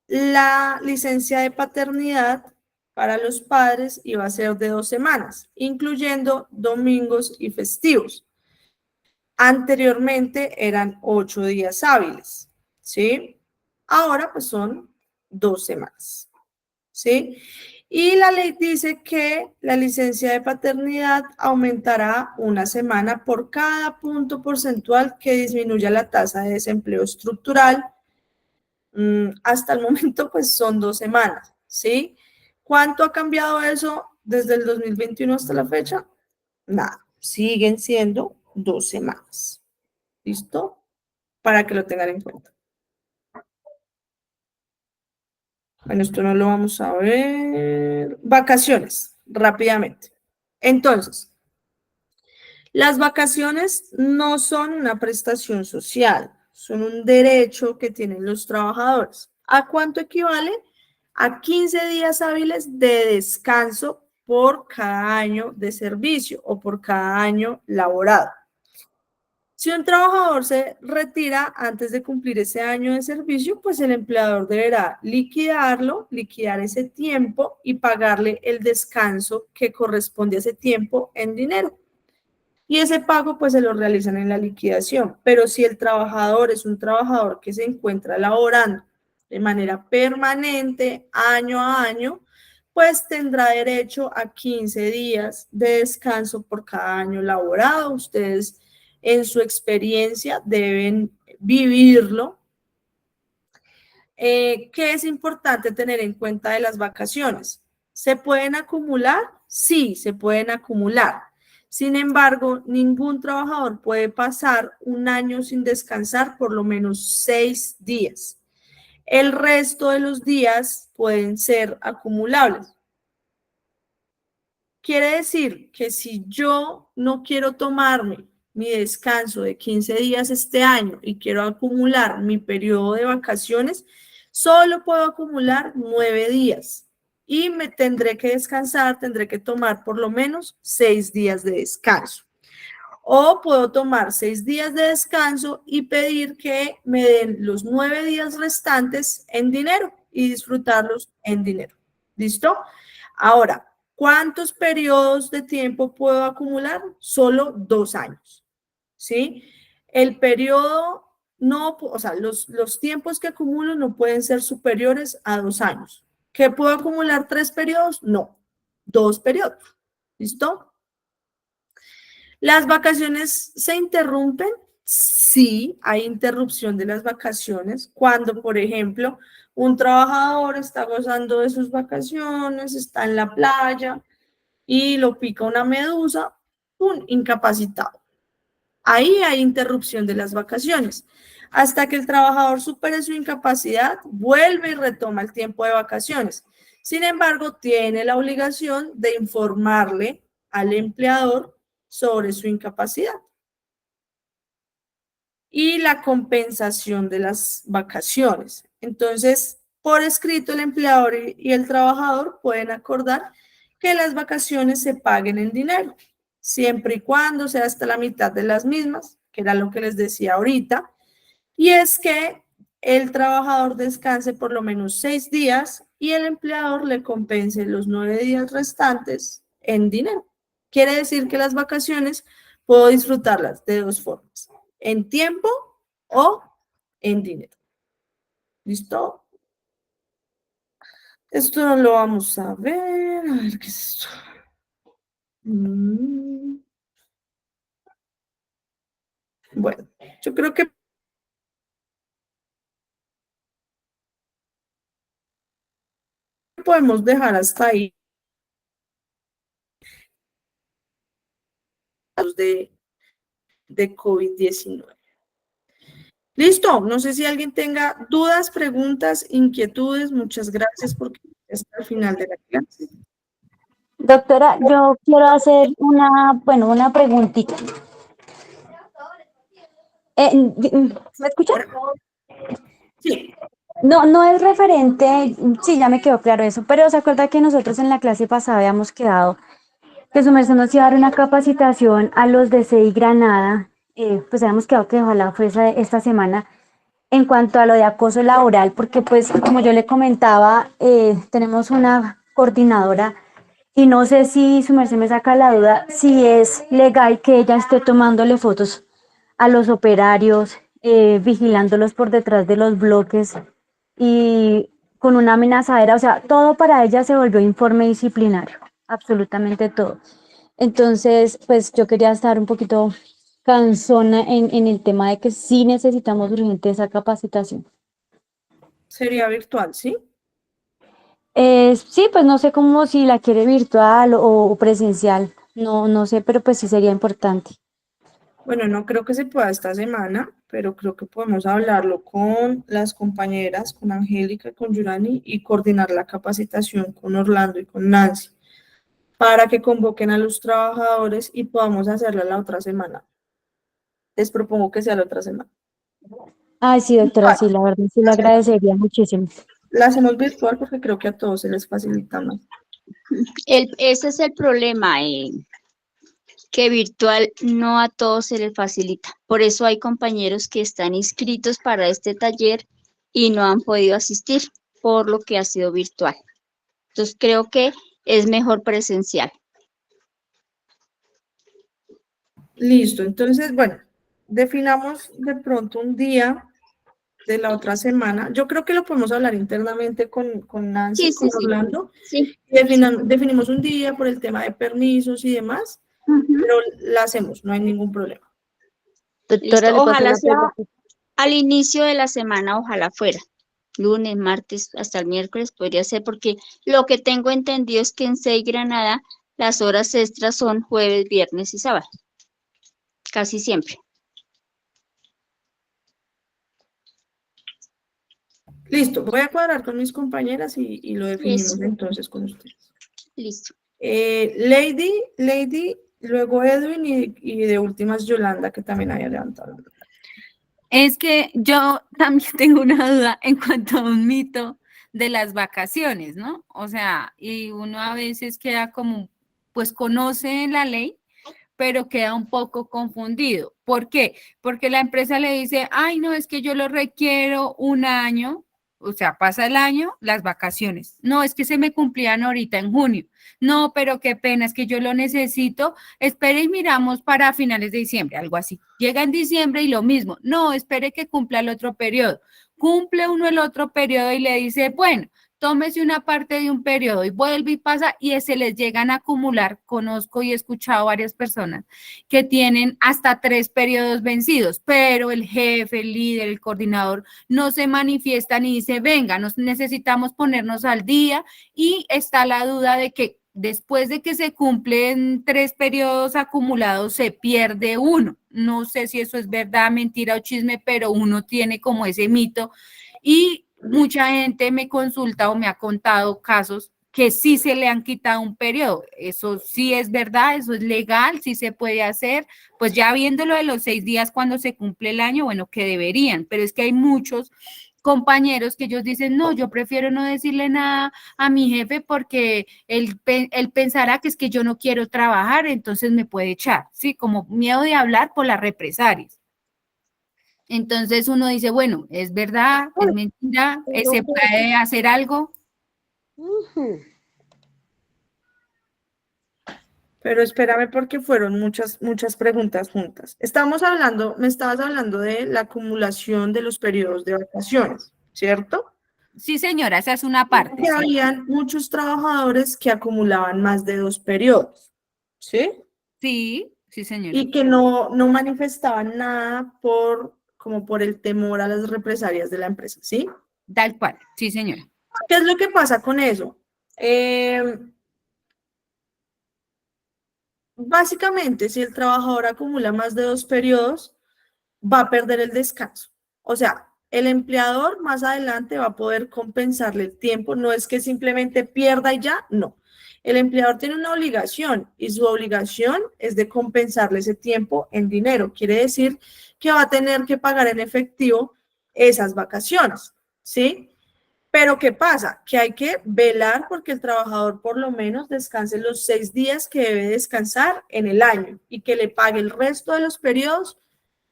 la licencia de paternidad para los padres iba a ser de 2 semanas, incluyendo domingos y festivos. Anteriormente eran 8 días hábiles, ¿sí? Ahora pues son 2 semanas, ¿sí? Y la ley dice que la licencia de paternidad aumentará 1 semana por cada punto porcentual que disminuya la tasa de desempleo estructural. Hasta el momento pues son 2 semanas, ¿sí? ¿Cuánto ha cambiado eso desde el 2021 hasta la fecha? Nada, siguen siendo 2 semanas. ¿Listo? Para que lo tengan en cuenta. Bueno, esto no lo vamos a ver. Vacaciones, rápidamente. Entonces, las vacaciones no son una prestación social, son un derecho que tienen los trabajadores. ¿A cuánto equivale? A 15 días hábiles de descanso por cada año de servicio o por cada año laborado. Si un trabajador se retira antes de cumplir ese año de servicio, pues el empleador deberá liquidar ese tiempo y pagarle el descanso que corresponde a ese tiempo en dinero. Y ese pago pues se lo realizan en la liquidación. Pero si el trabajador es un trabajador que se encuentra laborando de manera permanente, año a año, pues tendrá derecho a 15 días de descanso por cada año laborado. Ustedes en su experiencia deben vivirlo. ¿Qué es importante tener en cuenta de las vacaciones? ¿Se pueden acumular? Sí, se pueden acumular. Sin embargo, ningún trabajador puede pasar un año sin descansar por lo menos 6 días. El resto de los días pueden ser acumulables. Quiere decir que si yo no quiero tomarme mi descanso de 15 días este año y quiero acumular mi periodo de vacaciones, solo puedo acumular 9 días y me tendré que descansar, tendré que tomar por lo menos 6 días de descanso. O puedo tomar 6 días de descanso y pedir que me den los 9 días restantes en dinero y disfrutarlos en dinero. ¿Listo? Ahora, ¿cuántos periodos de tiempo puedo acumular? Solo 2 años, ¿sí? El periodo no, o sea, los tiempos que acumulo no pueden ser superiores a 2 años. ¿Qué puedo acumular 3 periodos? No, 2 periodos. ¿Listo? ¿Las vacaciones se interrumpen? Sí, hay interrupción de las vacaciones cuando, por ejemplo, un trabajador está gozando de sus vacaciones, está en la playa y lo pica una medusa, ¡pum!, incapacitado. Ahí hay interrupción de las vacaciones. Hasta que el trabajador supere su incapacidad, vuelve y retoma el tiempo de vacaciones. Sin embargo, tiene la obligación de informarle al empleador sobre su incapacidad. Y la compensación de las vacaciones. Entonces, por escrito, el empleador y el trabajador pueden acordar que las vacaciones se paguen en dinero, siempre y cuando sea hasta la mitad de las mismas, que era lo que les decía ahorita, y es que el trabajador descanse por lo menos 6 días y el empleador le compense los 9 días restantes en dinero. Quiere decir que las vacaciones puedo disfrutarlas de 2 formas, en tiempo o en dinero. ¿Listo? Esto no lo vamos a ver. A ver, ¿qué es esto? Bueno, yo creo que podemos dejar hasta ahí de COVID-19. Listo, no sé si alguien tenga dudas, preguntas, inquietudes. Muchas gracias por hasta el final de la clase. Doctora, yo quiero hacer una preguntita. ¿Me escucha? Sí. No, no es referente, sí, ya me quedó claro eso, pero se acuerda que nosotros en la clase pasada habíamos quedado que su merced nos iba a dar una capacitación a los de CI Granada, pues habíamos quedado que ojalá fuese esta semana en cuanto a lo de acoso laboral, porque pues como yo le comentaba, tenemos una coordinadora y no sé si su merced me saca la duda si es legal que ella esté tomándole fotos a los operarios, vigilándolos por detrás de los bloques y con una amenazadera, o sea, todo para ella se volvió informe disciplinario, absolutamente todo. Entonces, pues yo quería estar un poquito cansona en el tema de que sí necesitamos urgente esa capacitación. Sería virtual, ¿sí? Sí, pues no sé cómo si la quiere virtual o presencial, no sé, pero pues sí sería importante. Bueno, no creo que se pueda esta semana, pero creo que podemos hablarlo con las compañeras, con Angélica, con Yurani y coordinar la capacitación con Orlando y con Nancy para que convoquen a los trabajadores y podamos hacerla la otra semana. Les propongo que sea la otra semana. Ay, sí, doctora, sí, la verdad sí le agradecería muchísimo. La hacemos virtual porque creo que a todos se les facilita más. Ese es el problema, que virtual no a todos se les facilita. Por eso hay compañeros que están inscritos para este taller y no han podido asistir por lo que ha sido virtual. Entonces creo que es mejor presencial. Listo, entonces, bueno, definamos de pronto un día de la otra semana. Yo creo que lo podemos hablar internamente con Nancy, Sí, con sí, sí. Orlando. Sí. Definimos un día por el tema de permisos y demás, pero la hacemos, no hay ningún problema. Doctora, Listo. le paso Ojalá una sea pregunta. al inicio de la semana, ojalá fuera. Lunes, martes, hasta el miércoles podría ser, porque lo que tengo entendido es que en CEI Granada las horas extras son jueves, viernes y sábado. Casi siempre. Listo, voy a cuadrar con mis compañeras y lo definimos Eso. entonces con ustedes. Listo. Lady, luego Edwin y de últimas Yolanda, que también había levantado la mano. Es que yo también tengo una duda en cuanto a un mito de las vacaciones, ¿no? O sea, y uno a veces queda como, pues conoce la ley, pero queda un poco confundido. ¿Por qué? Porque la empresa le dice, ay, no, es que yo lo requiero un año, o sea, pasa el año, las vacaciones. No, es que se me cumplían ahorita en junio. No, pero qué pena, es que yo lo necesito. Espere y miramos para finales de diciembre, algo así. Llega en diciembre y lo mismo. No, espere que cumpla el otro periodo. Cumple uno el otro periodo y le dice, bueno, tómese una parte de un periodo y vuelve y pasa y se les llegan a acumular. Conozco y he escuchado varias personas que tienen hasta 3 periodos vencidos, pero el jefe, el líder, el coordinador no se manifiestan y dice, venga, nos necesitamos ponernos al día, y está la duda de que después de que se cumplen 3 periodos acumulados se pierde uno. No sé si eso es verdad, mentira o chisme, pero uno tiene como ese mito y mucha gente me consulta o me ha contado casos que sí se le han quitado un periodo. Eso sí es verdad, eso es legal, sí se puede hacer. Pues ya viéndolo de los 6 días cuando se cumple el año, bueno, que deberían, pero es que hay muchos compañeros que ellos dicen, no, yo prefiero no decirle nada a mi jefe porque él pensará que es que yo no quiero trabajar, entonces me puede echar, ¿sí? Como miedo de hablar por las represalias. Entonces uno dice, bueno, ¿es verdad? ¿Es mentira? ¿Se puede hacer algo? Pero espérame porque fueron muchas preguntas juntas. Me estabas hablando de la acumulación de los periodos de vacaciones, ¿cierto? Sí, señora, esa es una parte. Que habían muchos trabajadores que acumulaban más de 2 periodos, ¿sí? Sí, sí, señora. Y que no manifestaban nada como por el temor a las represalias de la empresa, ¿sí? Tal cual, sí, señora. ¿Qué es lo que pasa con eso? Básicamente, si el trabajador acumula más de 2 periodos, va a perder el descanso. O sea, el empleador más adelante va a poder compensarle el tiempo. No es que simplemente pierda y ya, no. El empleador tiene una obligación y su obligación es de compensarle ese tiempo en dinero. Quiere decir que va a tener que pagar en efectivo esas vacaciones, ¿sí? Pero ¿qué pasa? Que hay que velar porque el trabajador por lo menos descanse los 6 días que debe descansar en el año y que le pague el resto de los periodos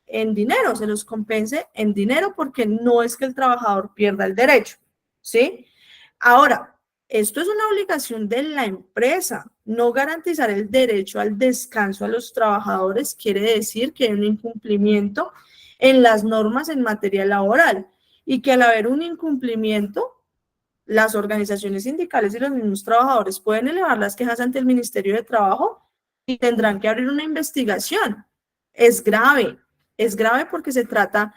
en dinero, se los compense en dinero porque no es que el trabajador pierda el derecho, ¿sí? Ahora, esto es una obligación de la empresa. No garantizar el derecho al descanso a los trabajadores quiere decir que hay un incumplimiento en las normas en materia laboral y que al haber un incumplimiento, las organizaciones sindicales y los mismos trabajadores pueden elevar las quejas ante el Ministerio de Trabajo y tendrán que abrir una investigación. Es grave porque se trata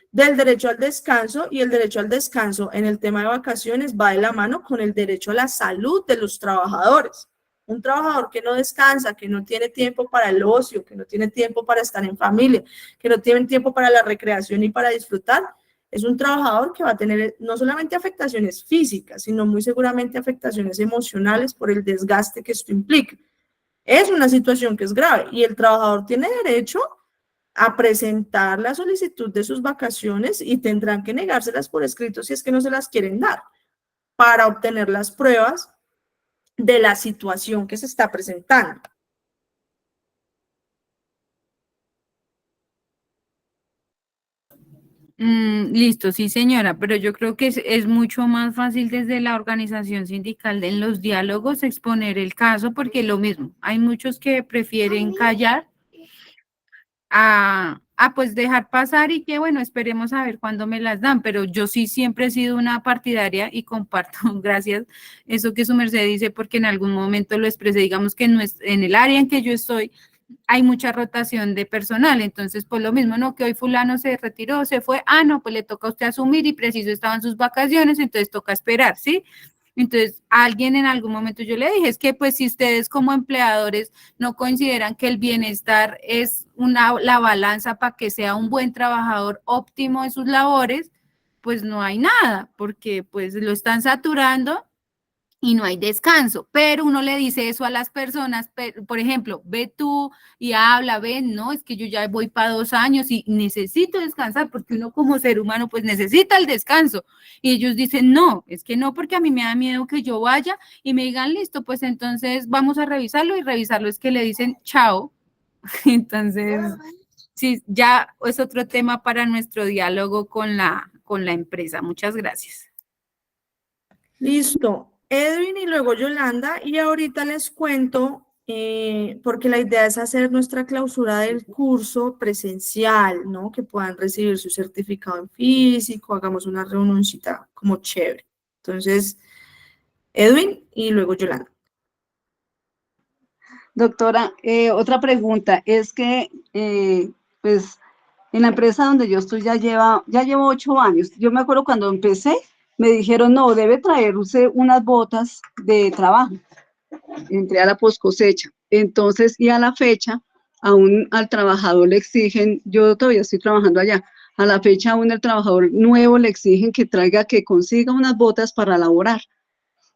del derecho al descanso y el derecho al descanso en el tema de vacaciones va de la mano con el derecho a la salud de los trabajadores. Un trabajador que no descansa, que no tiene tiempo para el ocio, que no tiene tiempo para estar en familia, que no tiene tiempo para la recreación y para disfrutar, es un trabajador que va a tener no solamente afectaciones físicas, sino muy seguramente afectaciones emocionales por el desgaste que esto implica. Es una situación que es grave y el trabajador tiene derecho a presentar la solicitud de sus vacaciones y tendrán que negárselas por escrito si es que no se las quieren dar para obtener las pruebas de la situación que se está presentando. Listo, sí, señora, pero yo creo que es mucho más fácil desde la organización sindical en los diálogos exponer el caso, porque lo mismo, hay muchos que prefieren callar a pues dejar pasar y que bueno, esperemos a ver cuándo me las dan, pero yo sí siempre he sido una partidaria y comparto, gracias, eso que su merced dice, porque en algún momento lo expresé, digamos que en el área en que yo estoy, hay mucha rotación de personal, entonces pues lo mismo, ¿no? Que hoy fulano se retiró, se fue, no, pues le toca a usted asumir y preciso estaban sus vacaciones, entonces toca esperar, ¿sí? Entonces, a alguien en algún momento yo le dije, es que pues si ustedes como empleadores no consideran que el bienestar es la balanza para que sea un buen trabajador óptimo en sus labores, pues no hay nada, porque pues lo están saturando y no hay descanso, pero uno le dice eso a las personas, por ejemplo, ve tú y habla, ven, no, es que yo ya voy para 2 años y necesito descansar, porque uno como ser humano pues necesita el descanso, y ellos dicen, no, es que no, porque a mí me da miedo que yo vaya y me digan, listo, pues entonces vamos a revisarlo, y revisarlo es que le dicen, chao, entonces, sí, ya es otro tema para nuestro diálogo con la empresa. Muchas gracias. Listo. Edwin y luego Yolanda, y ahorita les cuento, porque la idea es hacer nuestra clausura del curso presencial, ¿no? Que puedan recibir su certificado en físico, hagamos una reunioncita como chévere. Entonces, Edwin y luego Yolanda. Doctora, otra pregunta es que, pues, en la empresa donde yo estoy ya llevo 8 años. Yo me acuerdo cuando empecé, me dijeron, no, debe traer usted unas botas de trabajo. Entré a la post cosecha. Entonces, y a la fecha, aún al trabajador le exigen, yo todavía estoy trabajando allá, a la fecha aún el trabajador nuevo le exigen que consiga unas botas para laborar.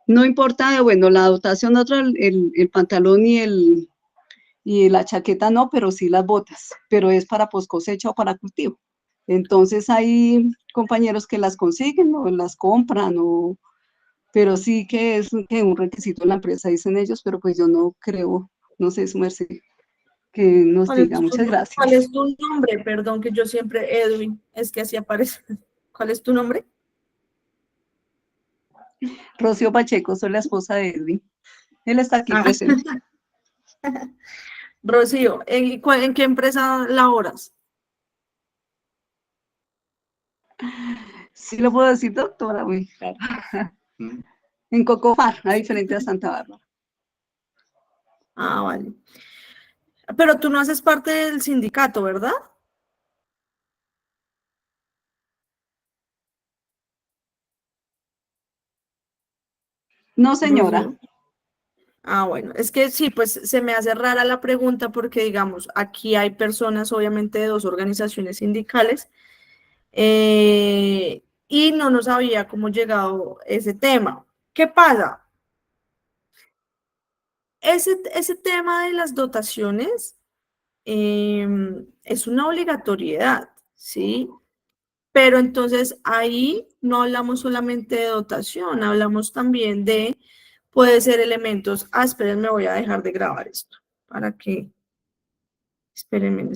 No importa, bueno, la dotación, otro, el pantalón y la chaqueta no, pero sí las botas, pero es para post cosecha o para cultivo. Entonces hay compañeros que las consiguen o las compran, pero sí que es un requisito de la empresa, dicen ellos, pero pues yo no creo, no sé, su merced, que nos diga. Muchas gracias. ¿Cuál es tu nombre? Perdón, que yo siempre, Edwin, es que así aparece. ¿Cuál es tu nombre? Rocío Pacheco, soy la esposa de Edwin. Él está aquí presente. Rocío, ¿en qué empresa laboras? Sí lo puedo decir, doctora, muy claro. En Cocofar, a diferente de Santa Bárbara. Vale. Pero tú no haces parte del sindicato, ¿verdad? No, señora. Rocío. Bueno, es que sí, pues se me hace rara la pregunta porque, digamos, aquí hay personas, obviamente, de 2 organizaciones sindicales y no nos había como llegado ese tema. ¿Qué pasa? ese tema de las dotaciones es una obligatoriedad, ¿sí? Pero entonces ahí no hablamos solamente de dotación, hablamos también de, puede ser elementos, esperen, me voy a dejar de grabar esto, para que, espérenme.